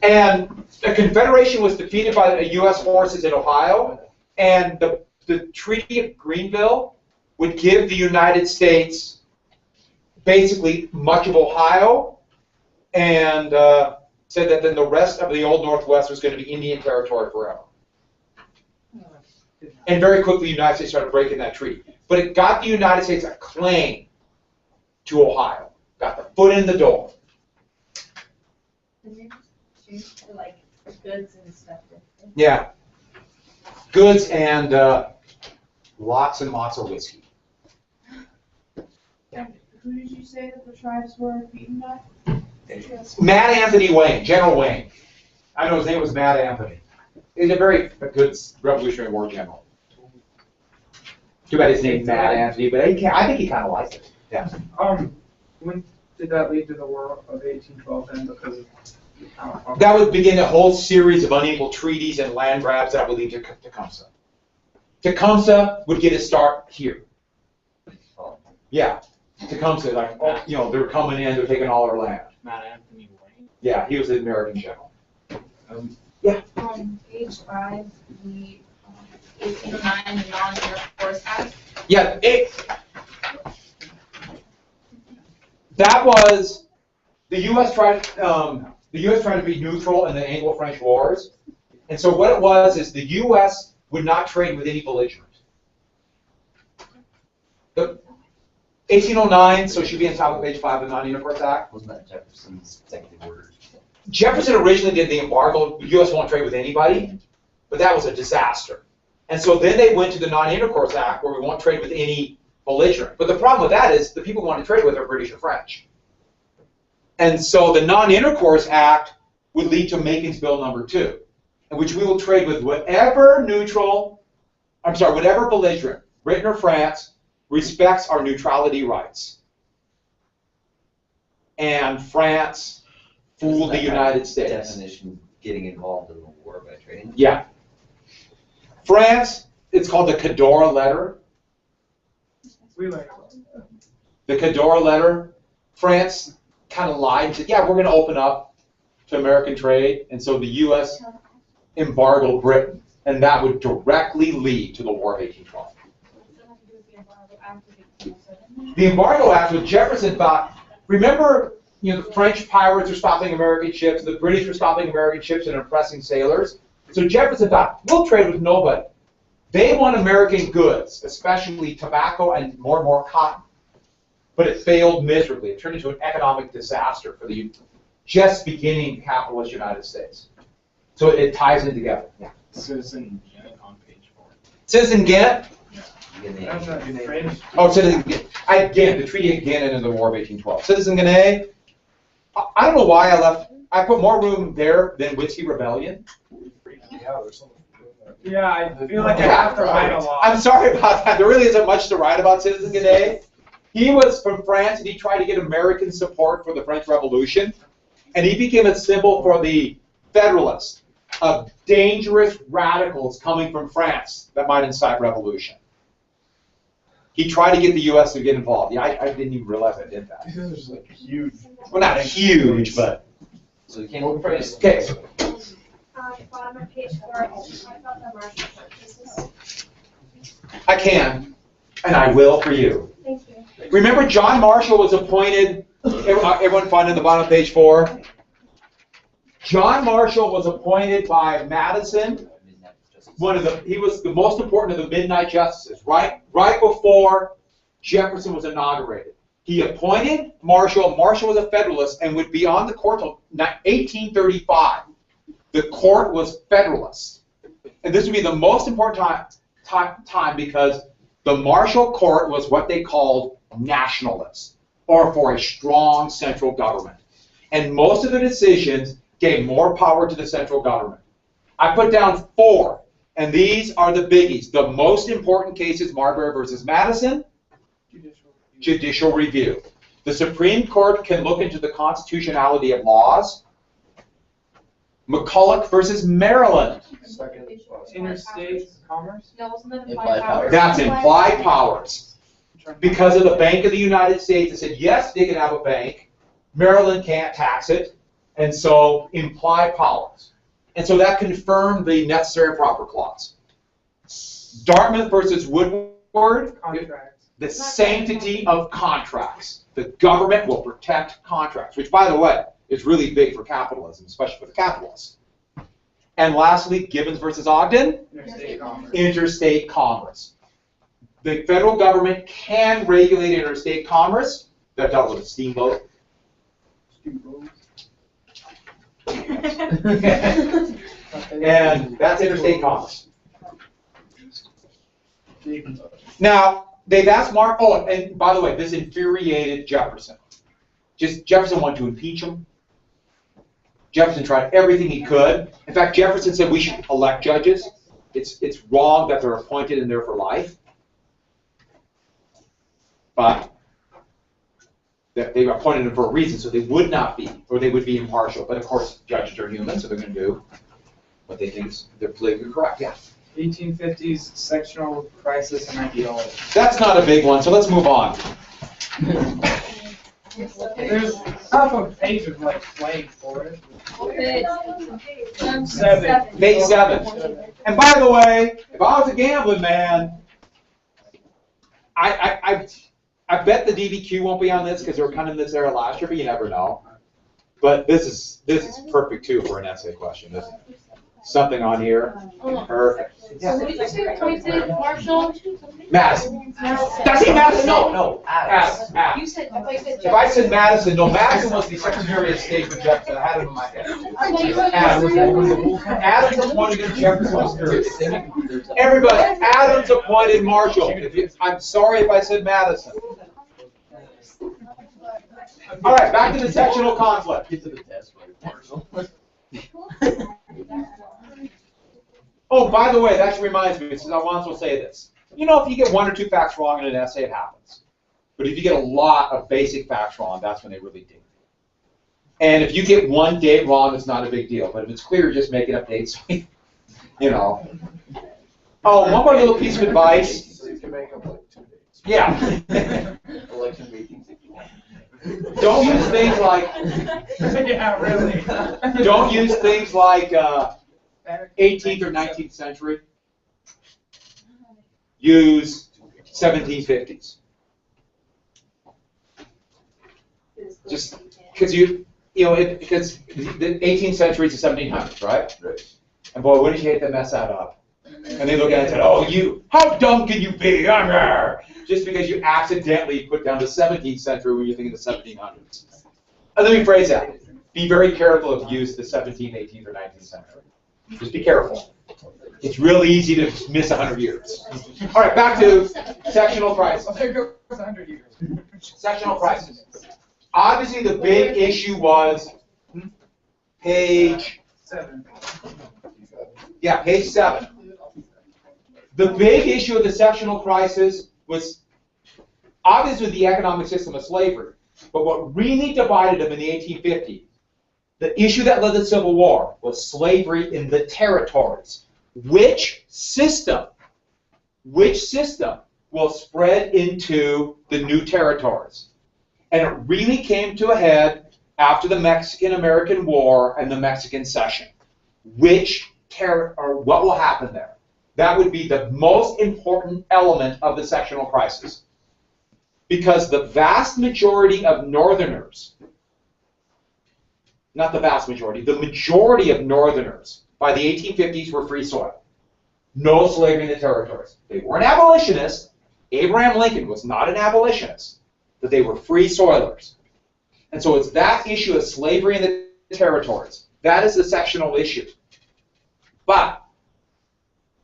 And the Confederation was defeated by the U.S. forces in Ohio, and the Treaty of Greenville would give the United States basically much of Ohio, and said that then the rest of the Old Northwest was going to be Indian territory forever. And very quickly, the United States started breaking that treaty. But it got the United States a claim to Ohio, got the foot in the door. Like goods and stuff. Yeah. Goods and lots and lots of whiskey. Who did you say that the tribes were beaten by? Mad Anthony Wayne, General Wayne. I know his name was Mad Anthony. He's a very good Revolutionary War general. Too bad his name's Mad Anthony, but I think he kind of liked it. Yeah. When did that lead to the War of 1812 then? Because of, That would begin a whole series of unequal treaties and land grabs that would lead to Tecumseh. Tecumseh would get a start here. Yeah. Tecumseh, like, oh, you know, they're coming in, they're taking all our land. Matt Anthony Wayne. Yeah, he was an American general. Page 5, the 1809, the non-Air Force Act. Yeah, that was the U.S. tried to be neutral in the Anglo-French Wars, and so what it was is the U.S. would not trade with any belligerent. The 1809, so it should be on top of page 5 of the Non-Intercourse Act. Wasn't that Jefferson's executive order? Jefferson originally did the embargo, the U.S. won't trade with anybody, but that was a disaster. And so then they went to the Non-Intercourse Act where we won't trade with any belligerent. But the problem with that is the people we want to trade with are British or French. And so the Non-Intercourse Act would lead to Makin's Bill number 2, in which we will trade with whatever belligerent, Britain or France, respects our neutrality rights. And France fooled the United States. Definition getting involved in the war by trading. Yeah. France, it's called the Cadora Letter. we like The Cadora Letter. France kind of lied and said, yeah, we're going to open up to American trade. And so the U.S. embargoed Britain. And that would directly lead to the War of 1812. The Embargo Act, what Jefferson thought, remember, you know, the French pirates were stopping American ships, the British were stopping American ships and oppressing sailors. So Jefferson thought, we'll trade with nobody. They want American goods, especially tobacco and more cotton. But it failed miserably. It turned into an economic disaster for the just beginning capitalist United States. So it ties in together. Yeah. Citizen Ghent on page 4. Citizen Ghent. That's not French. Oh, Citizen Ghent. Again, the Treaty of Ghent and the War of 1812. Citizen Ghent. I don't know why I left. I put more room there than Whiskey Rebellion. Yeah, I feel like I have to write a lot. I'm sorry about that. There really isn't much to write about Citizen Ghent. He was from France, and he tried to get American support for the French Revolution, and he became a symbol for the Federalists, of dangerous radicals coming from France that might incite revolution. He tried to get the U.S. to get involved. Yeah, I didn't even realize I did that. This is like huge. Well, not huge, but So we came over to okay. Bottom of page 4, talk about the Marshall purchases. I can, and I will for you. Thank you. Remember, John Marshall was appointed. Everyone find in the bottom of page 4. John Marshall was appointed by Madison. He was the most important of the midnight justices, right before Jefferson was inaugurated. He appointed Marshall. Marshall was a Federalist and would be on the court till 1835. The court was Federalist. And this would be the most important time because the Marshall court was what they called nationalists, or for a strong central government. And most of the decisions gave more power to the central government. I put down 4, and these are the biggies. The most important cases, Marbury versus Madison, judicial review. The Supreme Court can look into the constitutionality of laws. McCulloch versus Maryland. Interstate commerce? No, wasn't that Implied implied powers? That's implied powers. Because of the Bank of the United States that said, yes, they can have a bank. Maryland can't tax it. And so implied powers. And so that confirmed the necessary and proper clause. Dartmouth versus Woodward, Contracts. the sanctity of contracts. The government will protect contracts, which, by the way, is really big for capitalism, especially for the capitalists. And lastly, Gibbons versus Ogden, Interstate commerce. interstate commerce. The federal government can regulate interstate commerce. That dealt with a steamboat. And that's interstate commerce. Now, they've asked Mark, oh, and by the way, this infuriated Jefferson. Jefferson wanted to impeach him. Jefferson tried everything he could. In fact, Jefferson said we should elect judges. It's wrong that they're appointed and they're for life. But they appointed them for a reason, so they would not be, or they would be impartial. But of course, judges are human, so they're going to do what they think is they're politically correct. Yeah. 1850s sectional crisis and ideology. That's not a big one, so let's move on. There's half a page of like blank for it. Seven. Page 7. And by the way, if I was a gambling man, I bet the DBQ won't be on this because they were kind of in this era last year, but you never know. But this is perfect too for an essay question, isn't it? Something on here. Perfect. So what did you say appointed, Marshall? Madison. Does he Madison? No. Adams. You said, I thought you said. If I said Madison, no, Madison was the Secretary of State for Jefferson. I had him in my head. I thought you said Adams appointed Jefferson was third. Everybody, Adams appointed Marshall. I'm sorry if I said Madison. All right, back to the sectional conflict. Get to the test, Marshall. Oh, by the way, that actually reminds me, since I want to say this. You know, if you get 1 or 2 facts wrong in an essay, it happens. But if you get a lot of basic facts wrong, that's when they really dig. And if you get 1 date wrong, it's not a big deal. But if it's clear, you're just making up dates. You know. Oh, one more little piece of advice. So you can make up like 2 days. Yeah. Election of 1861. Don't use things like. Yeah, really. Don't use things like 18th or 19th century. Use 1750s. Just because because the 18th century is the 1700s, right? Right. And boy, wouldn't you hate to mess that up? And they look at it and say, "Oh, how dumb can you be?" Just because you accidentally put down the 17th century when you're thinking the 1700s. And let me phrase that. Be very careful if you use the 17th, 18th, or 19th century. Just be careful. It's really easy to miss 100 years. All right, back to sectional prices. Well, there goes 100 years. Sectional prices. Obviously, the big issue was page 7. Yeah, page 7. The big issue of the sectional crisis was obviously the economic system of slavery. But what really divided them in the 1850s, the issue that led to the Civil War, was slavery in the territories. Which system will spread into the new territories? And it really came to a head after the Mexican-American War and the Mexican Cession. What will happen there? That would be the most important element of the sectional crisis. Because the vast majority of Northerners, not the vast majority, the majority of Northerners by the 1850s were free soil. No slavery in the territories. They weren't abolitionists. Abraham Lincoln was not an abolitionist, but they were free soilers. And so it's that issue of slavery in the territories. That is the sectional issue. But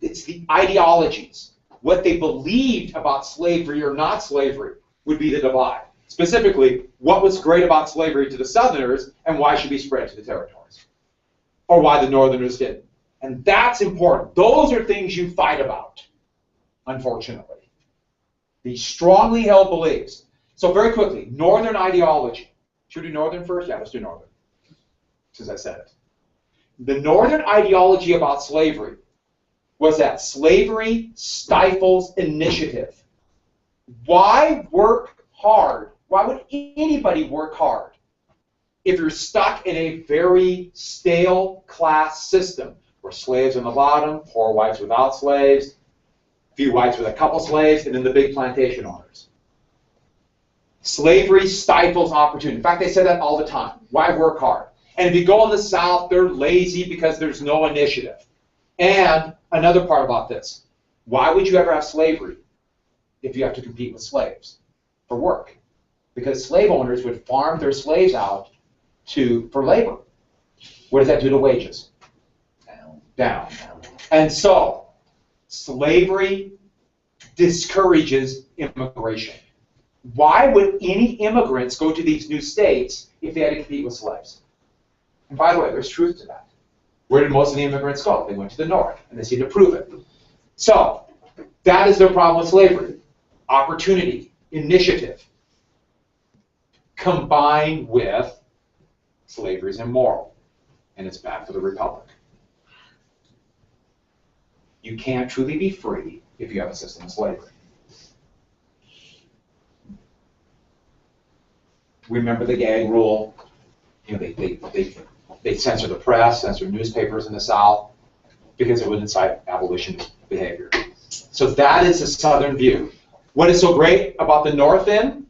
it's the ideologies, what they believed about slavery or not slavery, would be the divide. Specifically, what was great about slavery to the Southerners and why should be spread to the territories? Or why the Northerners didn't. And that's important. Those are things you fight about, unfortunately. These strongly held beliefs. So very quickly, Northern ideology. Should we do Northern first? Yeah, let's do Northern, since I said it. The Northern ideology about slavery was that slavery stifles initiative. Why work hard? Why would anybody work hard if you're stuck in a very stale class system where slaves on the bottom, poor whites without slaves, few whites with a couple slaves, and then the big plantation owners? Slavery stifles opportunity. In fact, they said that all the time. Why work hard? And if you go in the South, they're lazy because there's no initiative. And another part about this, why would you ever have slavery if you have to compete with slaves for work? Because slave owners would farm their slaves out for labor. What does that do to wages? Down. And so, slavery discourages immigration. Why would any immigrants go to these new states if they had to compete with slaves? And by the way, there's truth to that. Where did most of the immigrants go? They went to the north, and they seem to prove it. So, that is their problem with slavery. Opportunity, initiative, combined with slavery is immoral, and it's bad for the republic. You can't truly be free if you have a system of slavery. Remember the gag rule? You know, they censor the press, censor newspapers in the South because it would incite abolitionist behavior. So that is the Southern view. What is so great about the North then?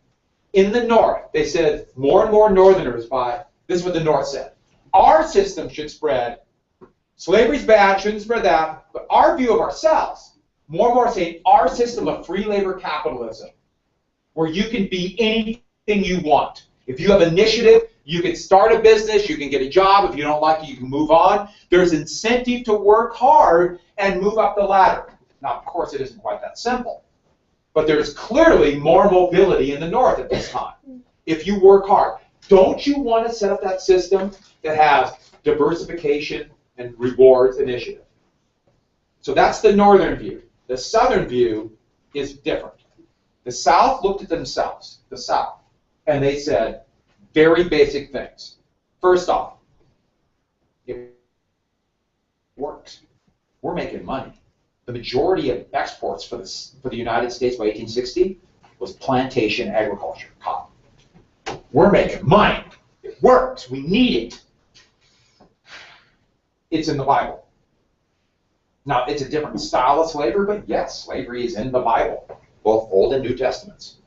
In the North, they said more and more Northerners this is what the North said. Our system should spread. Slavery's bad, shouldn't spread that. But our view of ourselves, more and more saying our system of free labor capitalism, where you can be anything you want. If you have initiative, you can start a business, you can get a job. If you don't like it, you can move on. There's incentive to work hard and move up the ladder. Now, of course, it isn't quite that simple. But there's clearly more mobility in the North at this time. If you work hard, don't you want to set up that system that has diversification and rewards initiative? So that's the Northern view. The Southern view is different. The South looked at themselves, the South, and they said very basic things. First off, it works. We're making money. The majority of exports for the United States by 1860 was plantation agriculture, cotton. We're making money. It works. We need it. It's in the Bible. Now, it's a different style of slavery, but yes, slavery is in the Bible, both Old and New Testaments.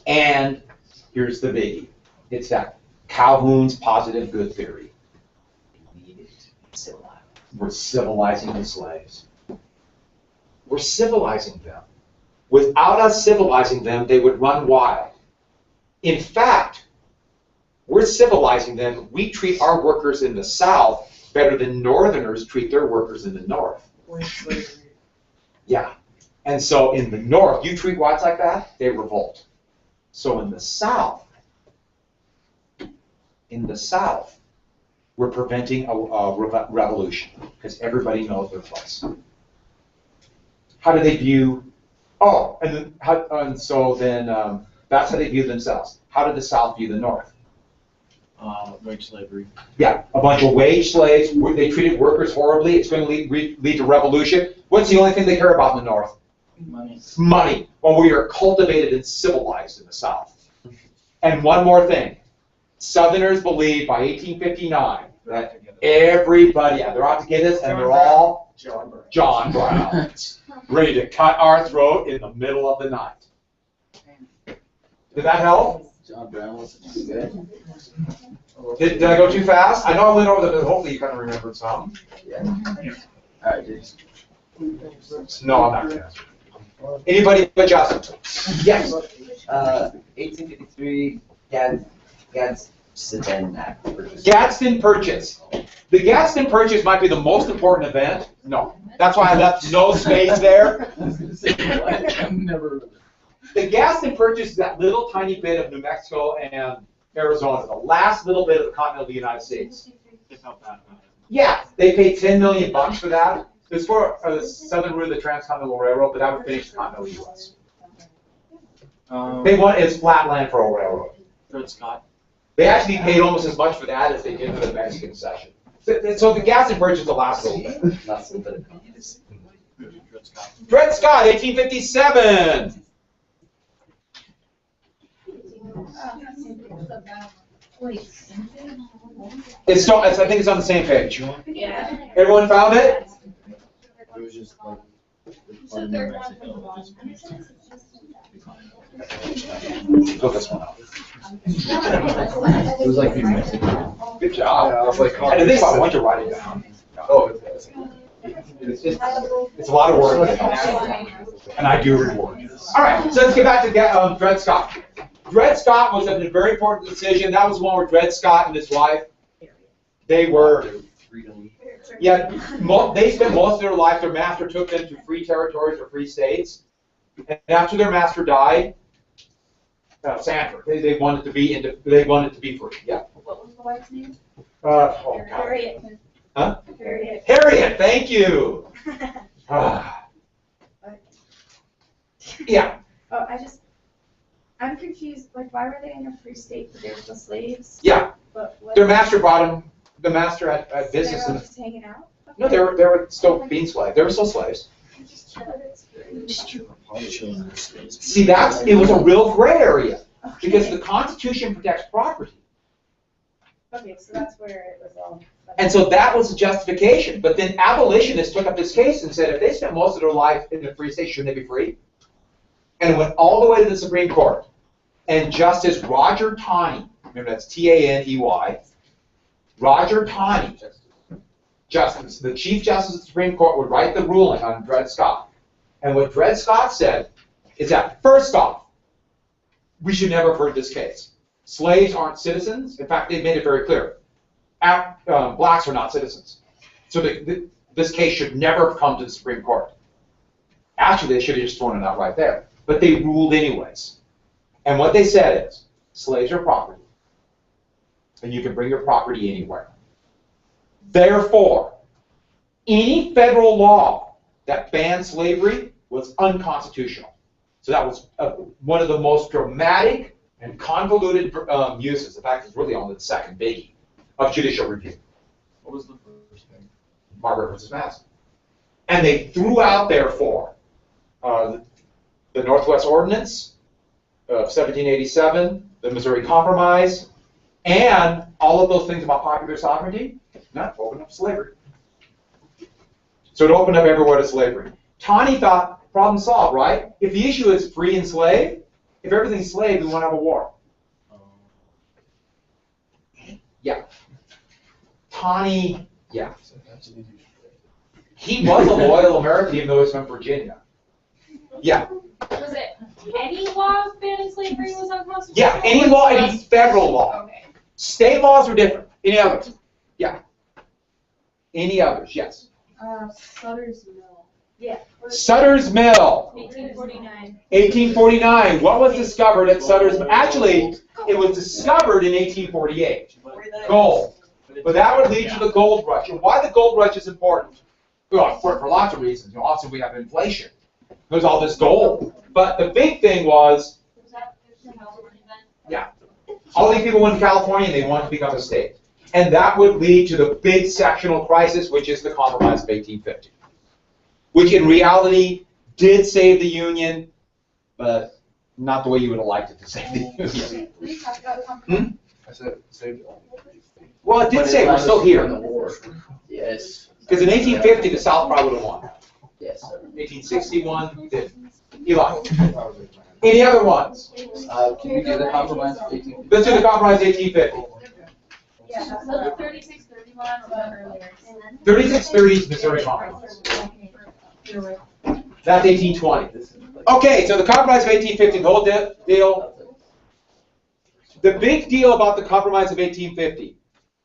And here's the biggie. It's that Calhoun's positive good theory. We need it. Civilized. We're civilizing the slaves. We're civilizing them. Without us civilizing them, they would run wild. In fact, we're civilizing them. We treat our workers in the South better than Northerners treat their workers in the North. Yeah. And so in the North, you treat whites like that, they revolt. So in the South, we're preventing a revolution because everybody knows their place. How do they view? Oh, and so then that's how they view themselves. How did the South view the North? Wage slavery. Yeah, a bunch of wage slaves. They treated workers horribly. It's going to lead to revolution. What's the only thing they care about in the North? Money. Money. Well, we are cultivated and civilized in the South. And one more thing. Southerners believed by 1859 that everybody, they're out to get us, and they're all John Brown, ready to cut our throat in the middle of the night. Did that help? John Brown was good. Did I go too fast? I know I went over the, hopefully you kind of remembered some. Yeah. All right, dude. No, I'm not going to answer. Anybody but Justin? Yes. 1853, Gadsden Act. Gaston Purchase. The Gaston Purchase might be the most important event. No. That's why I left no space there. The Gaston Purchase is that little tiny bit of New Mexico and Arizona, the last little bit of the continent of the United States. Yeah, they paid $10 million for that. It was for the southern route of the Transcontinental Railroad, but that would finish the continental U.S. They want it's flat land for a railroad. Dred Scott. They actually paid almost as much for that as they did for the Mexican cession. So the Gaston Purchase is the last little bit. Not something. Dred Scott, 1857. It's still, I think it's on the same page. Yeah. Everyone found it? It was just like. So third one from the bottom. Fill this one out. It was like Mexico. Good job. I was like, And the thing about, once you write it down, oh, it's a lot of work, and I do reward you. All right, so let's get back to Dred Scott. Dred Scott was a very important decision. That was one where Dred Scott and his wife, they were, yeah, they spent most of their life, their master took them to free territories or free states. And after their master died, Sanford, they wanted to be free. Yeah. What was the wife's name? Oh, God. Harriet. Huh? Harriet. Harriet, thank you. Ah. Yeah. Oh, I'm confused, like, why were they in a free state, but they were still slaves? Yeah. But what? Their master brought them. The master had They business. were all In just hanging out? no, they were still being slaves. They were still slaves. See, it was a real gray area because the Constitution protects property. Okay, so that's where it was all. And so that was the justification. But then abolitionists took up this case and said, if they spent most of their life in a free state, shouldn't they be free? And it went all the way to the Supreme Court. And Justice Roger Taney, remember that's Taney, Roger Taney, Justice, the Chief Justice of the Supreme Court, would write the ruling on Dred Scott. And what Dred Scott said is that, first off, we should never have heard this case. Slaves aren't citizens. In fact, they made it very clear. Blacks are not citizens. So this case should never have come to the Supreme Court. Actually, they should have just thrown it out right there. But they ruled anyways. And what they said is, slaves are property. And you can bring your property anywhere. Therefore, any federal law that banned slavery was unconstitutional. So that was one of the most dramatic and convoluted uses. In fact, it's really only the second biggie of judicial review. What was the first thing? Margaret versus Madison. And they threw out, therefore, the Northwest Ordinance of 1787, the Missouri Compromise, and all of those things about popular sovereignty, that opened up slavery. So it opened up everywhere to slavery. Taney thought, problem solved, right? If the issue is free and slave, if everything's slave, we won't have a war. Yeah. Taney, yeah. He was a loyal American even though he was from Virginia. Yeah. Was it any law banning slavery was unconstitutional? Yeah, any law, any federal law. Okay. State laws are different. Any others? Yeah. Any others? Yes. Sutter's Mill. Yeah. Sutter's Mill. 1849. 1849. What was discovered at Sutter's Mill? Actually, it was discovered in 1848. Gold. But that would lead to the gold rush. And why the gold rush is important? Well, for lots of reasons. Often we have inflation. There's all this gold. But the big thing was, Was that the California then? yeah, all these people went to California and they wanted to become a state. And that would lead to the big sectional crisis, which is the Compromise of 1850. Which in reality did save the Union, but not the way you would have liked it to save the Union. We talked about the compromise. I said, saved it. Well, it did say we're still here. Yes. Because in 1850, the South probably would have won. Yes. 1861, did. Eli. Any other ones? Can you do the compromise of 18? Let's do the Compromise 1850. Yeah, so the 3631 or earlier. 3630 is Missouri Compromise. That's 1820. Okay, so the Compromise of 1850, the whole deal. The big deal about the Compromise of 1850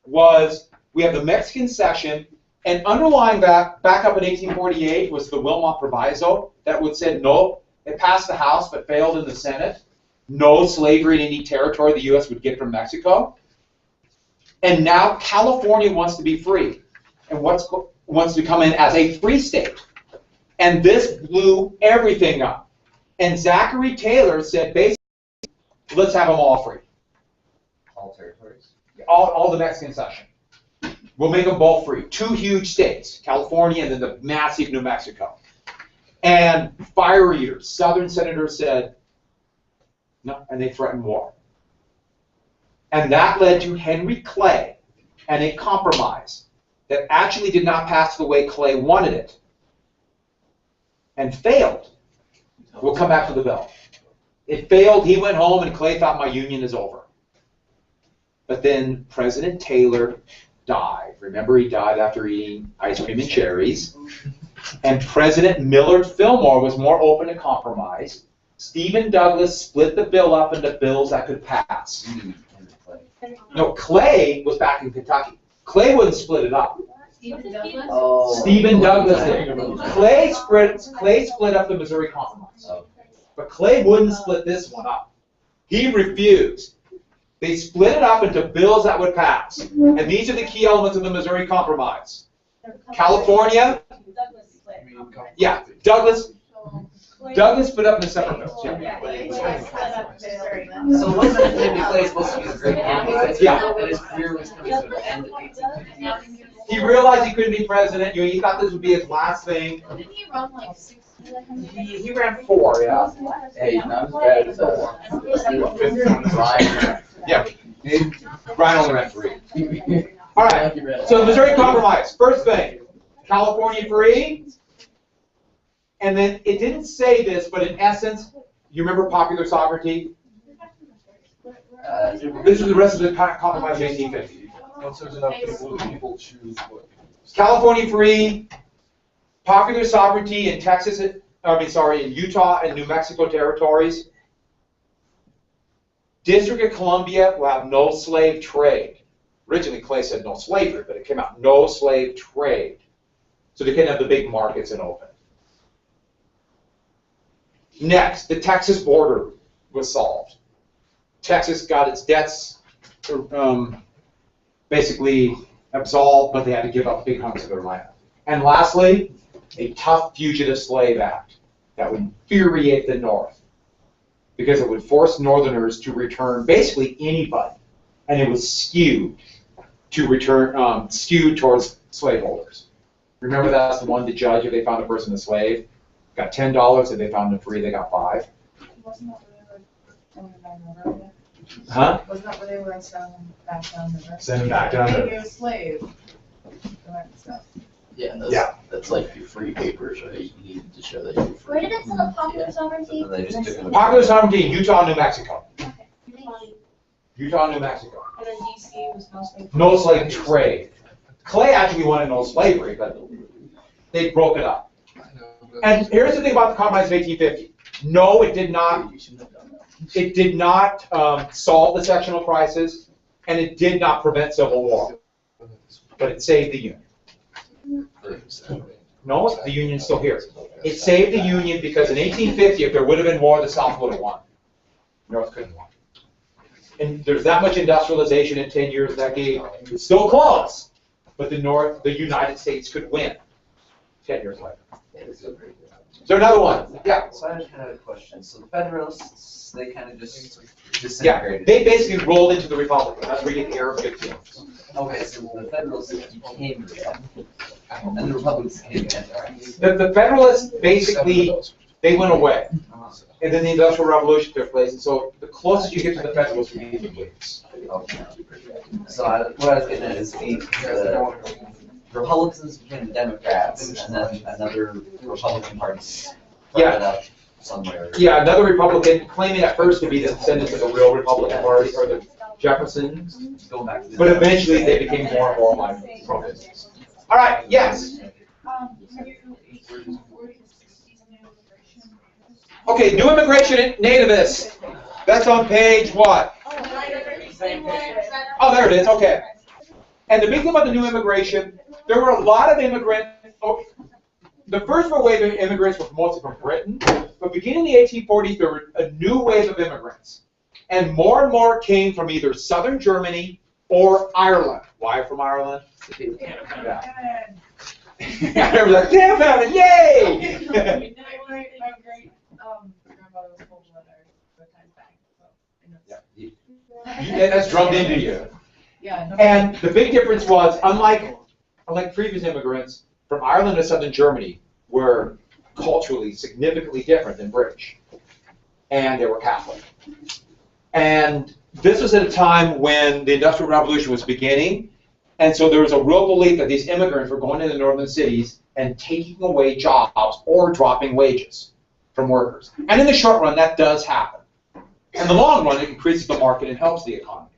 was we have the Mexican cession, and underlying that, back up in 1848, was the Wilmot Proviso that would say no, it passed the House but failed in the Senate. No slavery in any territory the U.S. would get from Mexico. And now California wants to be free and wants to come in as a free state. And this blew everything up. And Zachary Taylor said, basically, let's have them all free. All territories. all the Mexican cession. We'll make them both free. 2 huge states, California and then the massive New Mexico. And fire eaters, Southern senators said no, and they threatened war. And that led to Henry Clay and a compromise that actually did not pass the way Clay wanted it and failed. We'll come back to the bill. It failed, he went home, and Clay thought my union is over. But then President Taylor died. Remember, he died after eating ice cream and cherries. And President Millard Fillmore was more open to compromise. Stephen Douglas split the bill up into bills that could pass. No, Clay was back in Kentucky. Clay wouldn't split it up. Stephen Douglas? Oh. Stephen Douglas did. Clay split up the Missouri Compromise. But Clay wouldn't split this one up. He refused. They split it up into bills that would pass. And these are the key elements of the Missouri Compromise. California, yeah, Douglas split up into separate bills. Yeah. So wasn't maybe Clay supposed to be the great compromise? Yeah. And his career was coming to an end at 1859. He realized he couldn't be president. You know, he thought this would be his last thing. Didn't he run like 6? He ran 4, yeah. Hey, not as bad as Ryan. Yeah. Ryan only ran 3. All right. So the Missouri Compromise. First thing, California free. And then it didn't say this, but in essence, you remember popular sovereignty? This is the rest of the Compromise of 1850. Once there's enough people choose what. California free, popular sovereignty in in Utah and New Mexico territories. District of Columbia will have no slave trade. Originally, Clay said no slavery, but it came out no slave trade. So they couldn't have the big markets and open. Next, the Texas border was solved. Texas got its debts basically absolved, but they had to give up big hunks of their land. And lastly, a tough fugitive slave act that would infuriate the North because it would force Northerners to return basically anybody, and it was skewed to return, skewed towards slaveholders. Remember, that's the one to judge if they found a person a slave. Got $10. If they found them free, they got 5. Wasn't that where they were down the river? Huh? Wasn't that where they were selling back down the river? Send them back down Hey, there. you're a slave. Stuff. Yeah, Yeah. That's like your free papers, right? You need to show that you're free. Where did it say the popular sovereignty? And they just took it. Popular sovereignty in Utah and New Mexico. Okay. Thank you. Utah and New Mexico. And then DC was mostly. No slave trade. Clay actually wanted no slavery, but they broke it up. And here's the thing about the Compromise of 1850. No, it did not. It did not solve the sectional crisis, and it did not prevent civil war. But it saved the Union. No, the Union's still here. It saved the Union because in 1850, if there would have been war, the South would have won. North couldn't win. And there's that much industrialization in 10 years, decade. It's still close, but the United States could win 10 years later. Is there another one? Yeah. So I just had a question. So the Federalists, they kind of just Yeah, disintegrated. they basically rolled into the Republican. That's where you get the Arab good feelings. Okay, so the Federalists became Republican, and the Republicans became anti. The Federalists, basically, they went away. And then the Industrial Revolution took place, and so the closest you get to the Federalists would be the Whigs. Okay. So what I was getting at is the Republicans became the Democrats, and then another Republican party started up somewhere. Yeah, another Republican, claiming at first to be the descendants of the real Republican Party, or the Jeffersons, Going back to the but eventually they became more and more like pro-business. All right, yes. Okay, new immigration nativists. That's on page what? Oh, there it is, okay. And the big thing about the new immigration, there were a lot of immigrants. Oh, the first wave of immigrants was mostly from Britain, but beginning in the 1840s, there were a new wave of immigrants. And more came from either southern Germany or Ireland. Why from Ireland? Yeah. Everyone's like, damn famine, yay! My great grandmother was full blood Irish, but times back. So I know. Yeah. that's drummed into you. Yeah. And the big difference was, unlike previous immigrants from Ireland and southern Germany, were culturally significantly different than British. And they were Catholic. And this was at a time when the Industrial Revolution was beginning. And so there was a real belief that these immigrants were going into northern cities and taking away jobs or dropping wages from workers. And in the short run, that does happen. In the long run, it increases the market and helps the economy.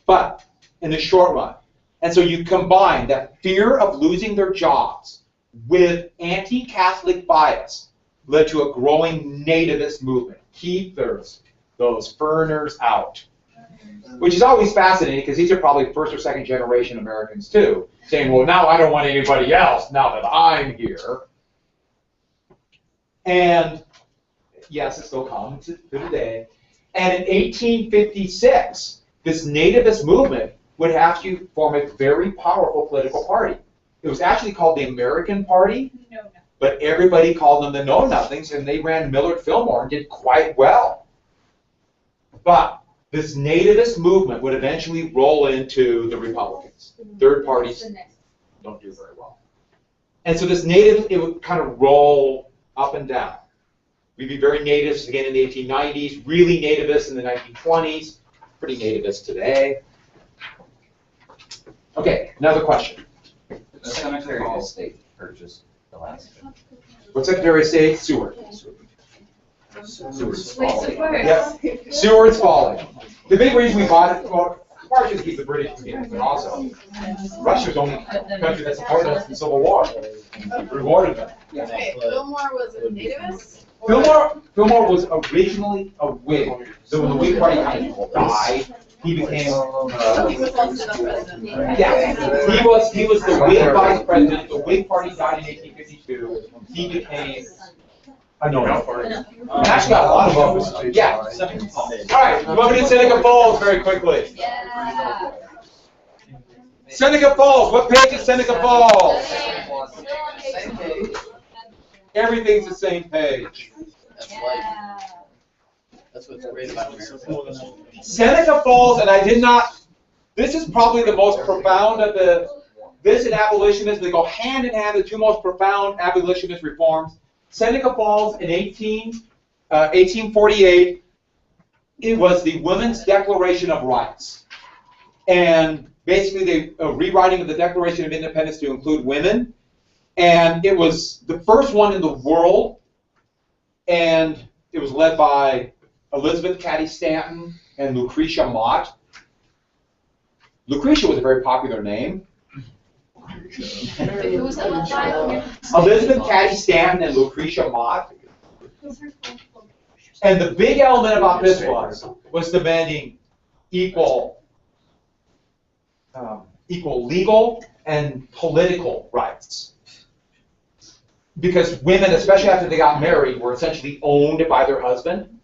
But in the short run, and so you combine that fear of losing their jobs with anti-Catholic bias led to a growing nativist movement. Keep those foreigners out. Which is always fascinating because these are probably first or second generation Americans too, saying, well, now I don't want anybody else now that I'm here. And yes, it's still common to today. And in 1856, this nativist movement would have to form a very powerful political party. It was actually called the American Party, but everybody called them the Know-Nothings, and they ran Millard Fillmore and did quite well. But this nativist movement would eventually roll into the Republicans. Third parties don't do very well. And so this native, it would kind of roll up and down. We'd be very nativists again in the 1890s, really nativists in the 1920s, pretty nativist today. Okay, another question. The Secretary of State purchased the last. What Secretary of State? Seward. Seward's Wait, falling. Seward. Yep. Seward's falling. The big reason we bought it, well, partially to keep the British from getting it, but also Russia's the only country that supported us in the Civil War. Rewarded them. Okay, Fillmore was a nativist? Fillmore was originally a Whig. So when the Whig Party kind of died, he became. He was also the president. Yeah, he was the Whig vice president. The Whig Party died in 1852. He became a no. Actually, got a lot of votes. Yeah. All right, you want me to Seneca Falls very quickly? Yeah. Seneca Falls. What page is Seneca Falls? Same page. Everything's the same page. Yeah. That's what's great about America. Seneca Falls, and I did not. This is probably the most profound of the. This and abolitionism, they go hand in hand. The two most profound abolitionist reforms. Seneca Falls in 1848, it was the Women's Declaration of Rights. And basically a rewriting of the Declaration of Independence to include women. And it was the first one in the world. And it was led by Elizabeth Cady Stanton and Lucretia Mott. Lucretia was a very popular name. Who was that one by? Elizabeth Cady Stanton and Lucretia Mott. And the big element about this was demanding equal legal and political rights. Because women, especially after they got married, were essentially owned by their husband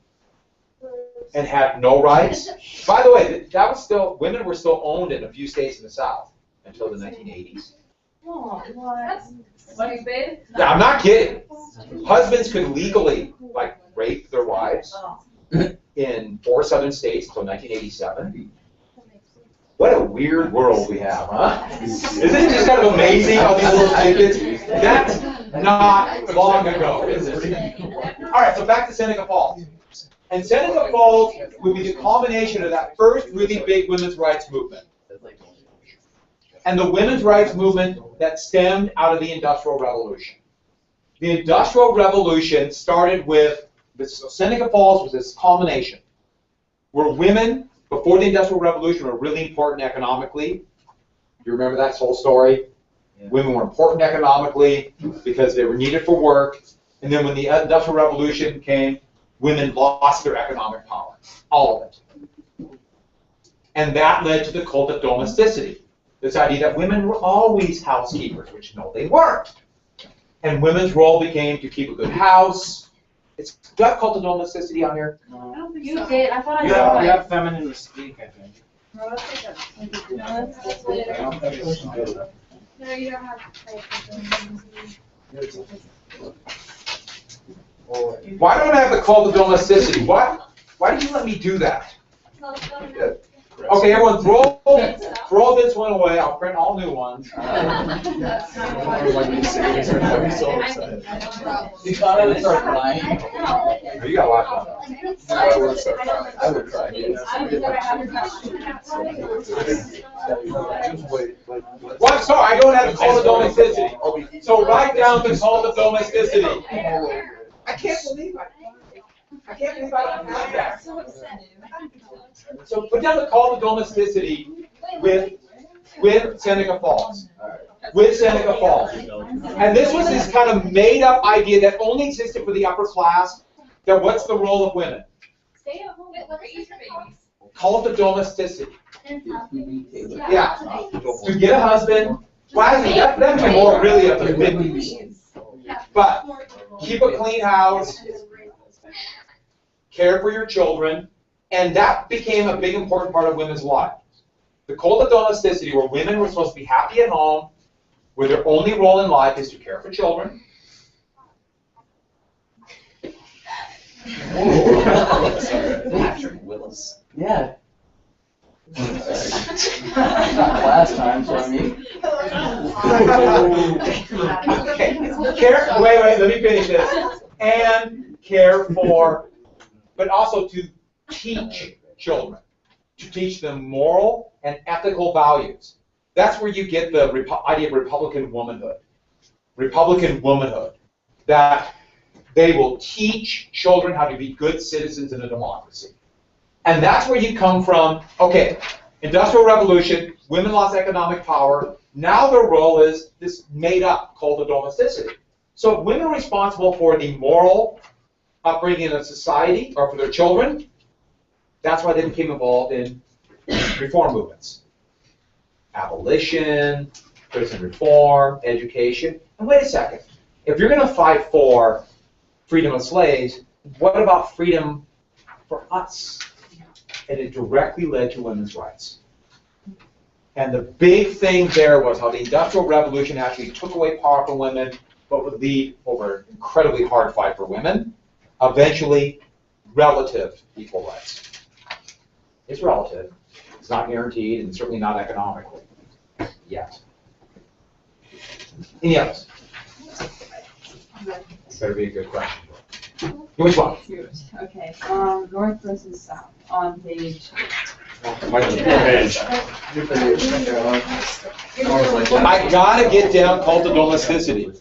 and had no rights. By the way, that was still, women were still owned in a few states in the South until the 1980s. Oh, what? Stupid. Yeah, I'm not kidding. Husbands could legally, like, rape their wives in 4 southern states until 1987. What a weird world we have, huh? Isn't it just kind of amazing how these little tidbits? That's not long ago, is it? All right, so back to Seneca Falls. And Seneca Falls would be the culmination of that first really big women's rights movement. And the women's rights movement that stemmed out of the Industrial Revolution. The Industrial Revolution started with, Seneca Falls was this culmination, where women, before the Industrial Revolution, were really important economically. You remember that whole story? Yeah. Women were important economically because they were needed for work. And then when the Industrial Revolution came, women lost their economic power, all of it. And that led to the cult of domesticity. This idea that women were always housekeepers, which no, they weren't. And women's role became to keep a good house. It's got cult of domesticity on here. I don't think You so. did, I thought I You saw have it. feminine mystique, I think. No, that's like No, that's what it I don't think it's- No, you don't have Why don't I have the cult of domesticity? Why did you let me do that? Okay, everyone, throw this one away. I'll print all new ones. You thought I would start crying? You got a lot of I would cry. Well, I'm sorry, I don't have the call of domesticity. So write down the call of domesticity. I can't believe I don't have that. So put down the call of domesticity with Seneca Falls. With Seneca Falls. And this was this kind of made up idea that only existed for the upper class, that what's the role of women? Stay at home and raise your babies. Cult of domesticity. Yeah. To get a husband. Well, actually, that's more really of the 50s. But keep a clean house, care for your children, and that became a big important part of women's lives. The cult of domesticity, where women were supposed to be happy at home, where their only role in life is to care for children. Patrick Willis. Yeah. Last time, so I mean. Okay. Wait, let me finish this. And care for, but also to teach children, to teach them moral and ethical values. That's where you get the idea of Republican womanhood. Republican womanhood. That they will teach children how to be good citizens in a democracy. And that's where you come from. Okay, Industrial Revolution, women lost economic power. Now their role is this made-up cult of domesticity. So women are responsible for the moral upbringing of society, or for their children. That's why they became involved in reform movements. Abolition, prison reform, education. And wait a second. If you're going to fight for freedom of slaves, what about freedom for us? And it directly led to women's rights. And the big thing there was how the Industrial Revolution actually took away power from women, but would lead over an incredibly hard fight for women, eventually relative equal rights. It's relative. It's not guaranteed, and certainly not economically yet. Any others? Better be a good question. Which one? Okay, north versus south on page. I gotta get down cult of domesticity.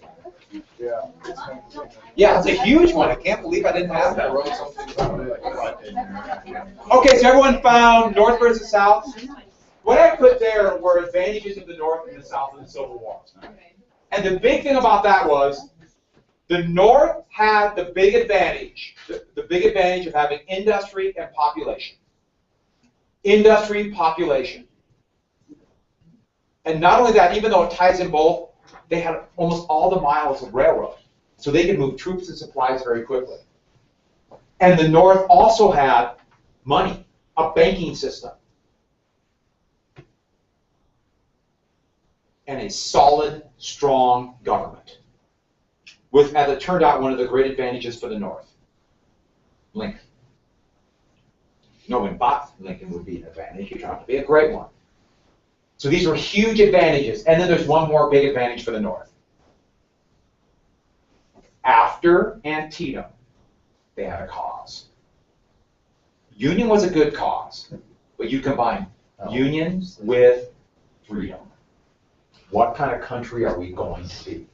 Yeah, it's a huge one. I can't believe I didn't have that. Okay, so everyone found north versus south. What I put there were advantages of the north and the south in the Civil War. And the big thing about that was the North had the big advantage, the big advantage of having industry and population. Industry, population. And not only that, even though it ties in both, they had almost all the miles of railroad. So they could move troops and supplies very quickly. And the North also had money, a banking system, and a solid, strong government. With, as it turned out, one of the great advantages for the North, Lincoln. No one but Lincoln would be an advantage. He turned out to be a great one. So these were huge advantages. And then there's one more big advantage for the North. After Antietam, they had a cause. Union was a good cause, but you combine Union with freedom. What kind of country are we going to be?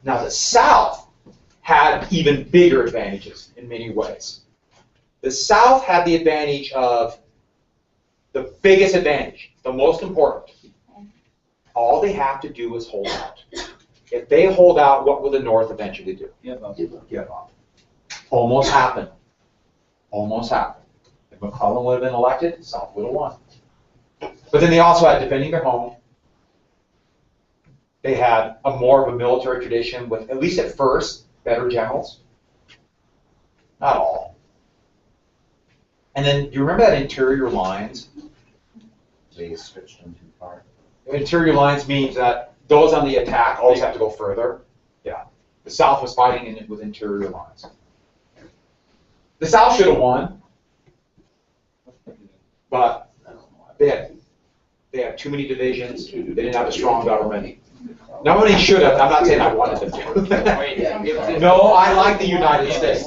Now the South had even bigger advantages in many ways. The South had the advantage of the biggest advantage, the most important. All they have to do is hold out. If they hold out, what will the North eventually do? Give up. Give up. Almost happened. Almost happened. If McClellan would have been elected, the South would have won. But then they also had defending their home. They had a more of a military tradition with, at least at first, better generals. Not all. And then, you remember that interior lines? They switched them too far. Interior lines means that those on the attack always have to go further. Yeah. The South was fighting in it with interior lines. The South should have won, but had too many divisions, they didn't have a strong government. Nobody should have, I'm not saying I wanted them to. No, I like the United States.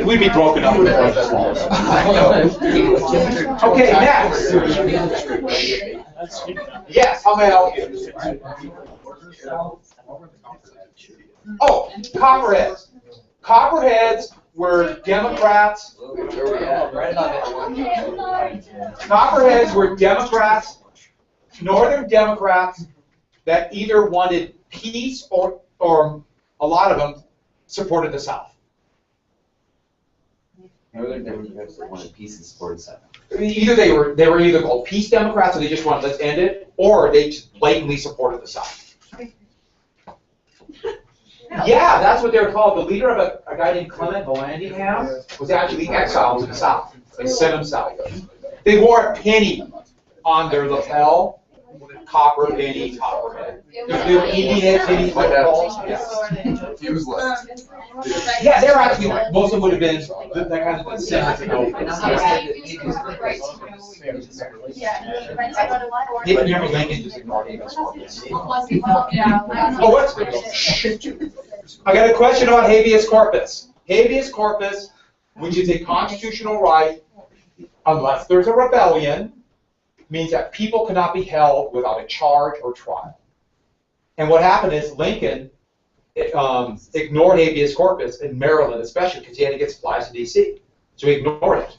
We'd be broken up. Okay, next. Yes, how may I help you? Oh, Copperheads. Copperheads were Democrats. Copperheads were Democrats, Northern Democrats that either wanted peace or a lot of them supported the South. Northern Democrats that wanted peace and supported South. Either they were either called peace Democrats, so they just wanted let's end it, or they just blatantly supported the South. Yeah, that's what they were called. The leader of a guy named Clement Vallandigham was actually exiled to the South. They sent him south. They wore a penny on their lapel. Copper, penny, copperhead. They were Indian pennies, what they're called. He was left. Yeah, they were actually, most of them would have been that kind of similar to Abraham Lincoln just ignored him. Oh, what? I got a question about habeas corpus. Habeas corpus, which is a constitutional right, unless there's a rebellion, means that people cannot be held without a charge or trial. And what happened is Lincoln ignored habeas corpus in Maryland, especially because he had to get supplies to D.C. So he ignored it.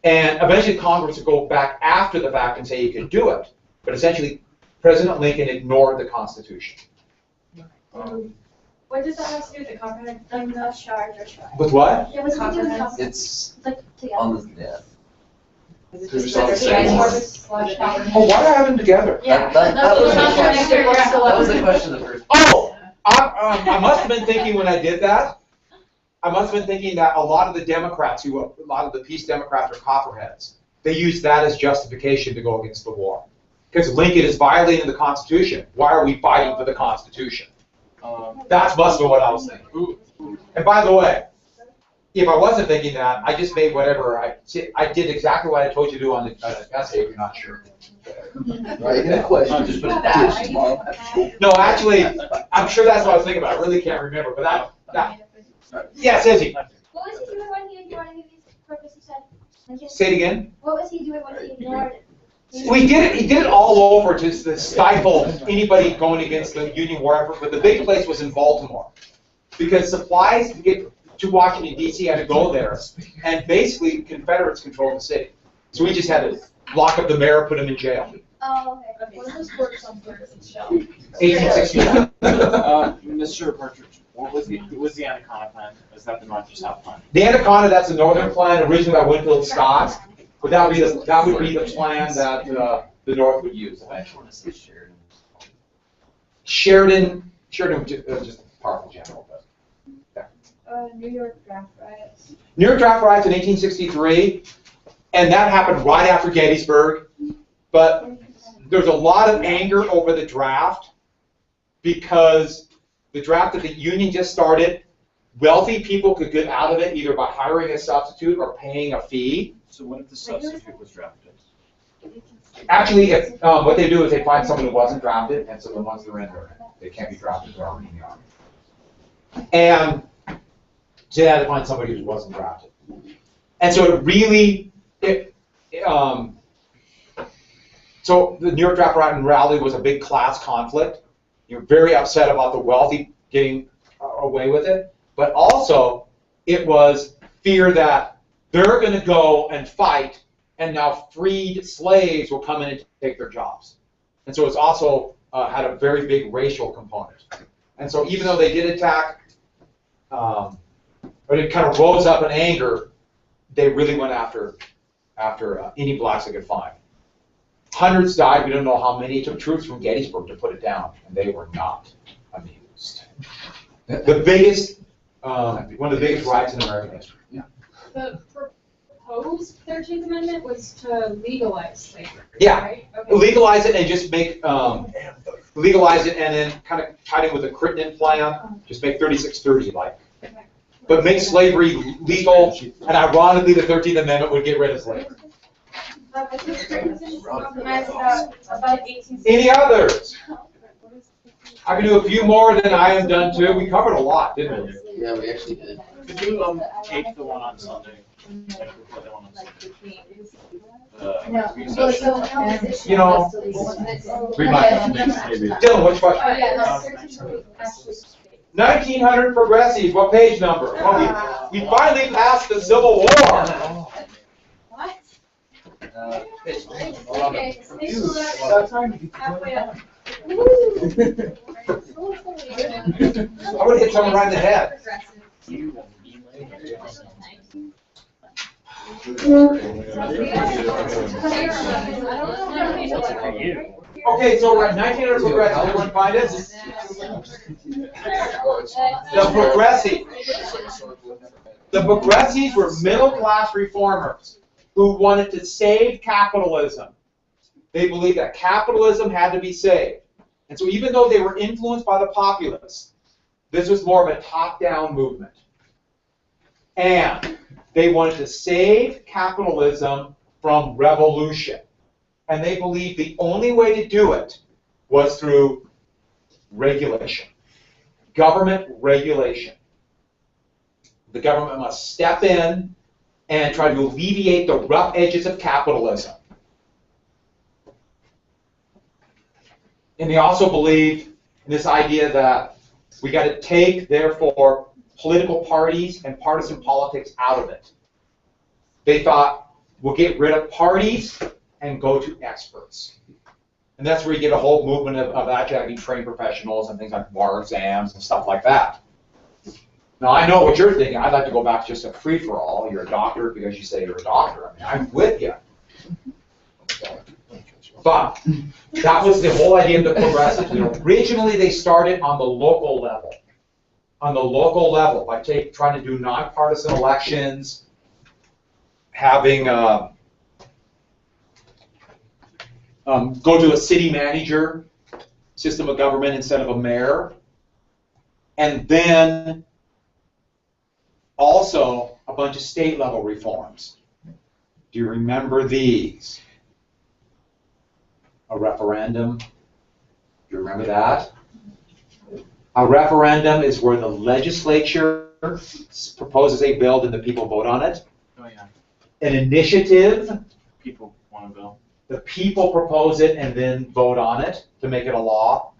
And eventually Congress would go back after the fact and say you can do it. But essentially, President Lincoln ignored the Constitution. What does that have to do with the comprehensive, like no charge or trial? With what? Yeah, what's it do with comprehensive? It's Like together. on the, yeah. Oh, why do I have them together? That was the question the first. Oh, I must have been thinking when I did that, I must have been thinking that a lot of the Democrats, a lot of the peace Democrats are Copperheads. They used that as justification to go against the war. Because Lincoln is violating the Constitution. Why are we fighting for the Constitution? That must have been what I was thinking. And by the way, if I wasn't thinking that, I just made whatever, I did exactly what I told you to do on the essay if you're not sure. Right, in a question, just put a dash. No, actually, I'm sure that's what I was thinking about. I really can't remember, but that. Yes, Izzy. What was he doing when he ignored habeas corpus, you said? Say it again. What was he doing when he ignored it? He did it all over just to stifle anybody going against the Union war effort, but the big place was in Baltimore. Because supplies to get to Washington, D.C. had to go there, and basically Confederates controlled the city. So we just had to lock up the mayor, put him in jail. Oh, okay. What was Fort Sumter's shell? 1869. Mr. Partridge, what was the Anaconda plan? Is that the North or South plan? The Anaconda, that's the northern plan, originally by Winfield Scott. But that would be the plan that the North would use eventually. Sheridan was just a powerful general. But, yeah. New York draft riots. New York draft riots in 1863, and that happened right after Gettysburg. But there's a lot of anger over the draft because the draft that the Union just started, wealthy people could get out of it either by hiring a substitute or paying a fee. So what if the substitute was drafted? Actually, if, what they do is they find someone who wasn't drafted, and so the ones that are in there, they can't be drafted, they're already in the army. And so they had to find somebody who wasn't drafted. And so it really, so the New York draft riot and rally was a big class conflict. You're very upset about the wealthy getting away with it, but also it was fear that they're going to go and fight, and now freed slaves will come in and take their jobs. And so it's also had a very big racial component. And so even though they did attack, or it kind of rose up in anger, they really went after any blacks they could find. Hundreds died. We don't know how many. It took troops from Gettysburg to put it down, and they were not amused. The biggest, one of the biggest riots in American history. Yeah. The proposed 13th Amendment was to legalize slavery, Yeah. right? Okay. Legalize it and just make, legalize it and then kind of tied in with the Crittenden plan, just make 3630 like. but make slavery legal, and ironically, the 13th Amendment would get rid of slavery. Any others? I can do a few more than I am done too. We covered a lot, didn't we? Yeah, we actually did. Could you take the one on Sunday? Like, record the one on Sunday? You know, Dylan, which one? 1900 progressives, what page number? Well, we finally passed the Civil War. What? Okay. Halfway up. I would hit someone right in the head. Okay, so we're at 1900 progressives. Everyone find it? The progressives were middle-class reformers who wanted to save capitalism. They believed that capitalism had to be saved. And so even though they were influenced by the populists, this was more of a top-down movement. And they wanted to save capitalism from revolution. And they believed the only way to do it was through regulation. Government regulation. The government must step in and try to alleviate the rough edges of capitalism. And they also believed in this idea that we got to take, therefore, political parties and partisan politics out of it. They thought, we'll get rid of parties and go to experts. And that's where you get a whole movement of actually having trained professionals and things like bar exams and stuff like that. Now, I know what you're thinking. I'd like to go back to just a free-for-all. You're a doctor because you say you're a doctor. I mean, I'm with you. But that was the whole idea of the progressives. You know, originally, they started on the local level. On the local level, by trying to do nonpartisan elections, having go to a city manager system of government instead of a mayor, and then also a bunch of state level reforms. Do you remember these? A referendum. Do you remember that? A referendum is where the legislature proposes a bill and the people vote on it. Oh, yeah. An initiative, People want to bill. the people propose it and then vote on it to make it a law.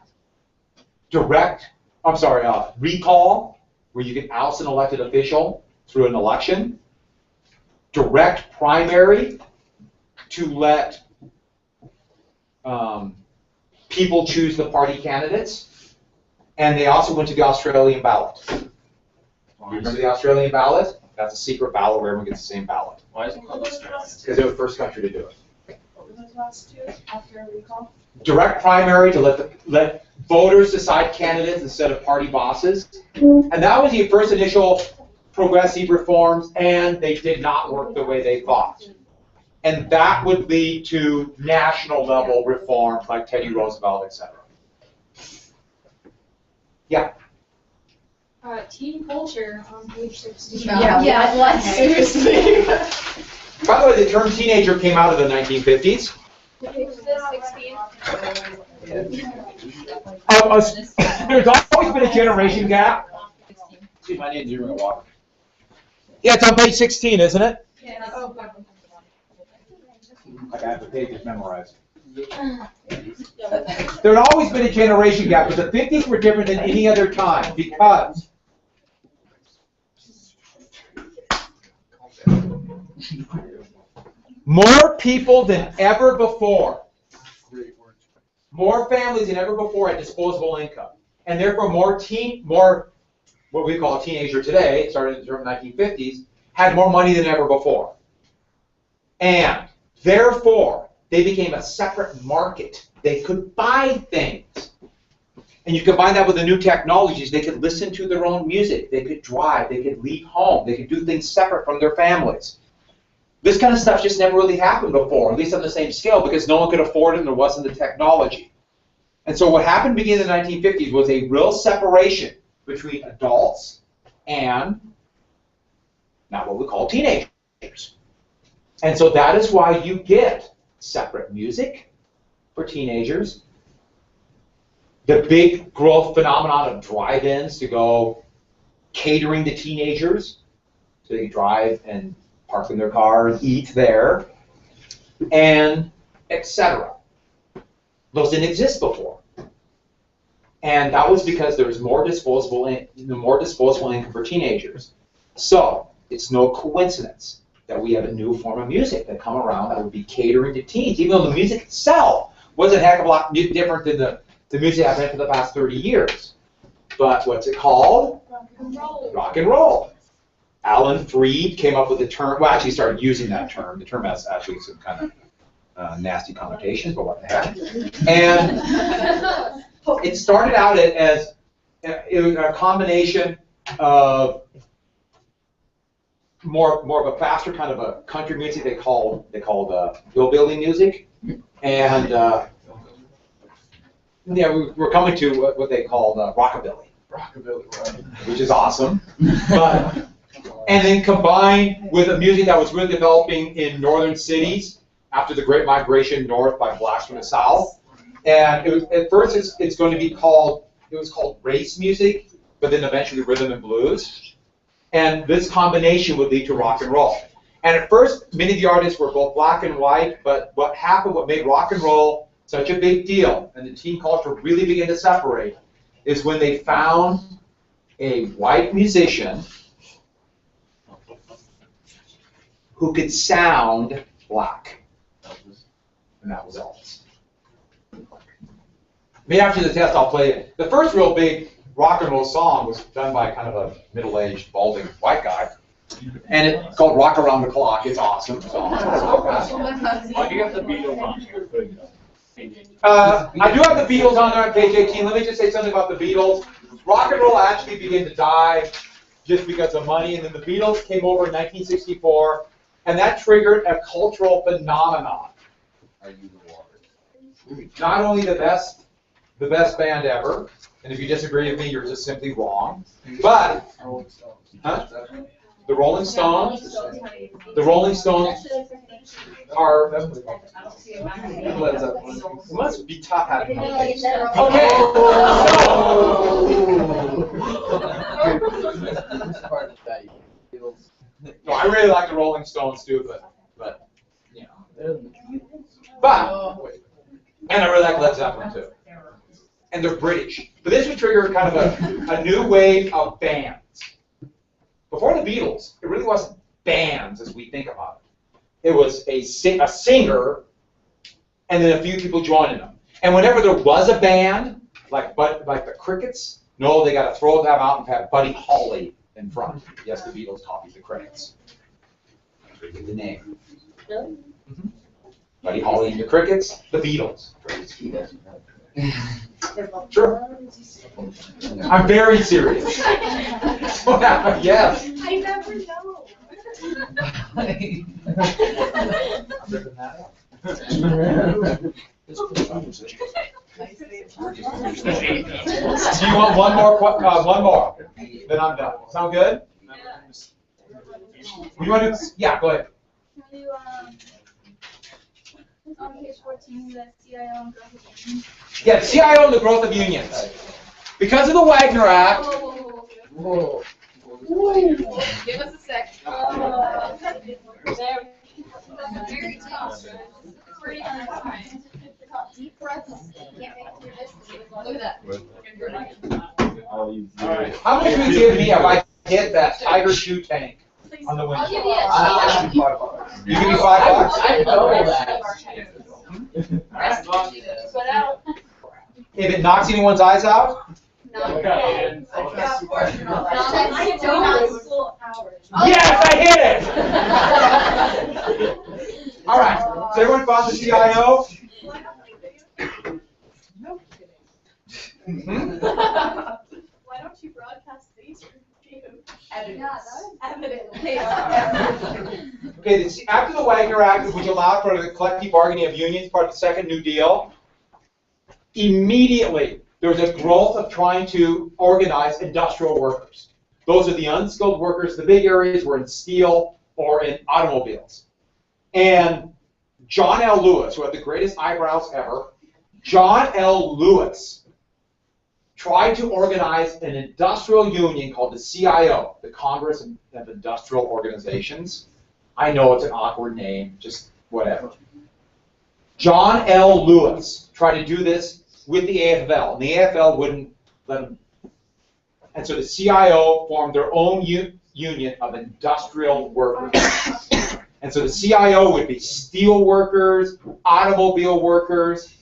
Recall, where you can oust an elected official through an election. Direct primary, to let people choose the party candidates. And they also went to the Australian ballot. You remember the Australian ballot? That's a secret ballot where everyone gets the same ballot. Why is it called Australia? Because they were the first country to do it. What were those last two after a recall? Direct primary, to let voters decide candidates instead of party bosses. And that was the first initial progressive reforms, and they did not work the way they thought. And that would lead to national level reforms like Teddy Roosevelt, etc. Yeah. Teen culture on page 16. Yeah, what? Seriously. By the way, the term teenager came out of the 1950s. Page 16. There's always been a generation gap. See, my name's Zero Walker. Yeah, it's on page 16, isn't it? Yeah. Like I have the pages memorized. There had always been a generation gap, but the 50s were different than any other time because more people than ever before, more families than ever before had disposable income, and therefore more what we call a teenager today, started in the 1950s, had more money than ever before. And therefore, they became a separate market. They could buy things. And you combine that with the new technologies, they could listen to their own music, they could drive, they could leave home, they could do things separate from their families. This kind of stuff just never really happened before, at least on the same scale, because no one could afford it and there wasn't the technology. And so what happened beginning in the 1950s was a real separation between adults and not what we call teenagers. And so that is why you get separate music for teenagers, the big growth phenomenon of drive-ins to go catering to teenagers, so they drive and park in their car and eat there, and etc. Those didn't exist before. And that was because there was more disposable income for teenagers. So it's no coincidence that we have a new form of music that come around that would be catering to teens, even though the music itself was a heck of a lot different than the music I've had for the past 30 years. But what's it called? Rock and roll. Rock and roll. Alan Freed came up with the term, well, actually started using that term. The term has actually some kind of nasty connotations, but what the heck. And it started out as it was a combination of more of a faster kind of a country music they called hillbilly music, and yeah, we're coming to what they called rockabilly, which is awesome. But and then combined with a music that was really developing in northern cities after the Great Migration north by blacks from the South. And it was, at first it's going to be called, it was called race music, but then eventually rhythm and blues. And this combination would lead to rock and roll. And at first, many of the artists were both black and white, but what happened, what made rock and roll such a big deal, and the teen culture really began to separate, is when they found a white musician who could sound black. And that was Elvis. Maybe after the test, I'll play it. The first real big rock and roll song was done by kind of a middle-aged, balding white guy. And it's called Rock Around the Clock. It's awesome. Oh, you got the Beatles on here. I do have the Beatles on there on page 18. Let me just say something about the Beatles. Rock and roll actually began to die just because of money. And then the Beatles came over in 1964, and that triggered a cultural phenomenon. Not only the best band ever, and if you disagree with me, you're just simply wrong, but the Rolling Stones are, it must be tough having okay, no, I really like the Rolling Stones too, but you know. And I really like Led Zeppelin too. And they're British. But this would trigger kind of a new wave of bands. Before the Beatles, it really wasn't bands as we think about it. It was a singer and then a few people joining them. And whenever there was a band, like the Crickets, no, they got to throw them out and have Buddy Holly in front. Yes, the Beatles copied the Crickets. That's the name. Really? Mm-hmm. Buddy Holly and the Crickets, the Beatles. Sure. I'm very serious. Yes. I never know. I'm ripping that up. Do you want one more? Then I'm done. Sound good? You want to? Yeah, go ahead. Can you, on page 14, the CIO and growth of unions? Yeah, CIO and the growth of unions. Because of the Wagner Act. Whoa. Give us a sec. Very tough. Pretty unkind. Deep breaths. Can't make it through this. Look at that. How much would you give me if I hit that tiger shoe tank on the windshield? I'll give you a You give me $5? I know that. Put out. If it knocks anyone's eyes out? No. Okay. I don't have school hours. Yes, I hit it! All right. So everyone found the CIO? Why don't you broadcast these evidently. Okay, after the Wagner Act, which allowed for the collective bargaining of unions, part of the Second New Deal, immediately there was a growth of trying to organize industrial workers. Those are the unskilled workers. The big areas were in steel or in automobiles. And John L. Lewis, who had the greatest eyebrows ever, John L. Lewis tried to organize an industrial union called the CIO, the Congress of Industrial Organizations. I know it's an awkward name, just whatever. John L. Lewis tried to do this with the AFL, and the AFL wouldn't let him. And so the CIO formed their own union of industrial workers. And so the CIO would be steel workers, automobile workers,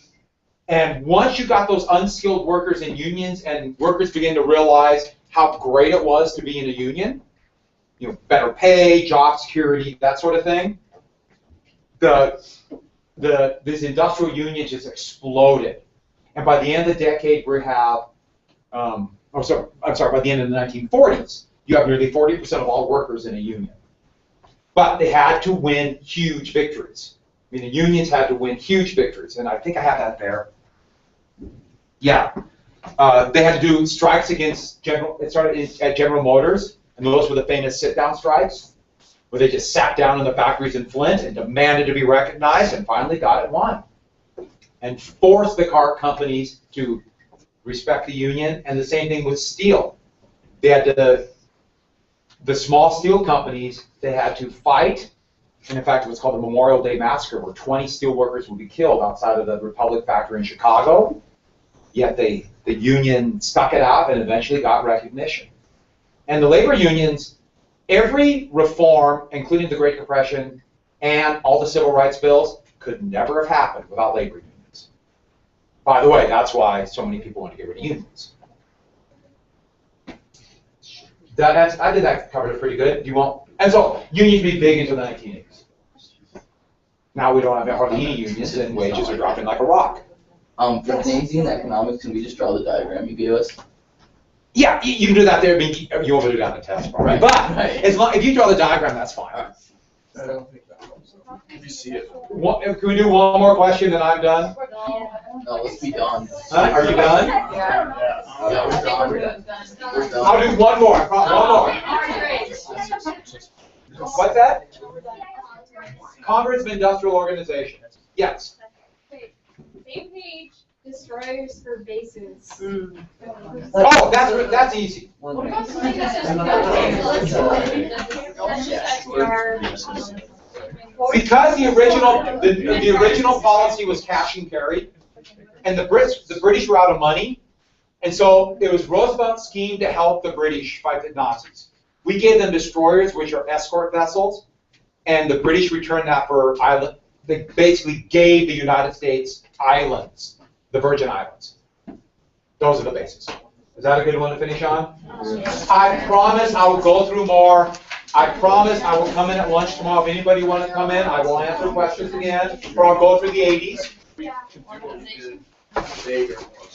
and once you got those unskilled workers in unions and workers began to realize how great it was to be in a union, you know, better pay, job security, that sort of thing, these industrial unions just exploded. And by the end of the decade, we have, by the end of the 1940s, you have nearly 40% of all workers in a union. But they had to win huge victories. I mean, the unions had to win huge victories, and I think I have that there. Yeah. They had to do strikes against it started at General Motors, and those were the famous sit-down strikes, where they just sat down in the factories in Flint and demanded to be recognized, and finally got it won. And forced the car companies to respect the union, and the same thing with steel. They had the small steel companies, they had to fight, and in fact it was called the Memorial Day Massacre, where 20 steel workers would be killed outside of the Republic factory in Chicago, yet the union stuck it out and eventually got recognition. And the labor unions, every reform, including the Great Depression and all the civil rights bills, could never have happened without labor unions. By the way, that's why so many people want to get rid of unions. I think that covered it pretty good. And so unions be big into the 1980s. Now we don't have hardly any unions, and wages are dropping like a rock. For Keynesian economics, can we just draw the diagram you gave us? Yeah, you can do that there. I mean, you won't do that in the test, probably. Right. But Right. as long, if you draw the diagram, that's fine. I don't think that helps. If you see it. Can we do one more question, then I'm done? No, let's be done. Huh? Are you done? Yeah, we're done. We're done. I'll do one more. One more. What's that? Congress of Industrial Organization. Yes. Same page, destroyers for bases. Oh, that's easy. Because the original policy was cash and carry, and the British were out of money, and so it was Roosevelt's scheme to help the British fight the Nazis. We gave them destroyers, which are escort vessels, and the British returned that for island. They basically gave the United States islands, the Virgin Islands. Those are the bases. Is that a good one to finish on? I promise I will go through more. I promise I will come in at lunch tomorrow. If anybody wants to come in, I will answer questions again, or I'll go through the 80s.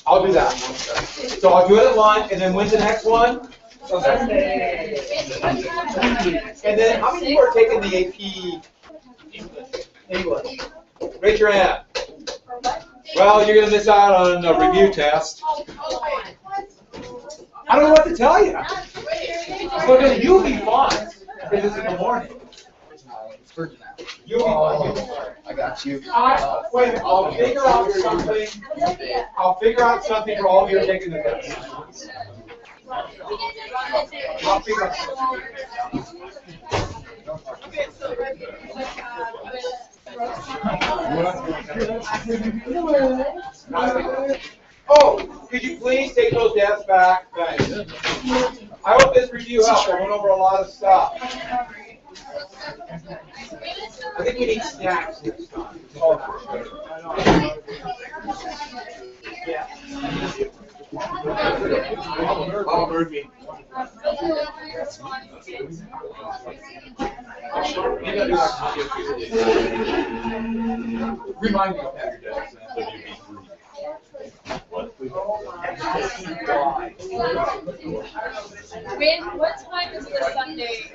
I'll do that. So I'll do it at lunch, and then when's the next one? And then how many people are taking the AP English? Raise your hand. Well, you're going to miss out on a review test. I don't know what to tell you. So then you'll be fine, because it's in the morning. You'll be fine. I got you. Wait a minute, I'll figure out something. I'll figure out something for all of you who are taking the test. I'll figure out Oh, could you please take those desks back? Thanks. I hope this review helped. I went over a lot of stuff. I think we need snacks next time. Yeah. Remind me of that. What time is the Sunday?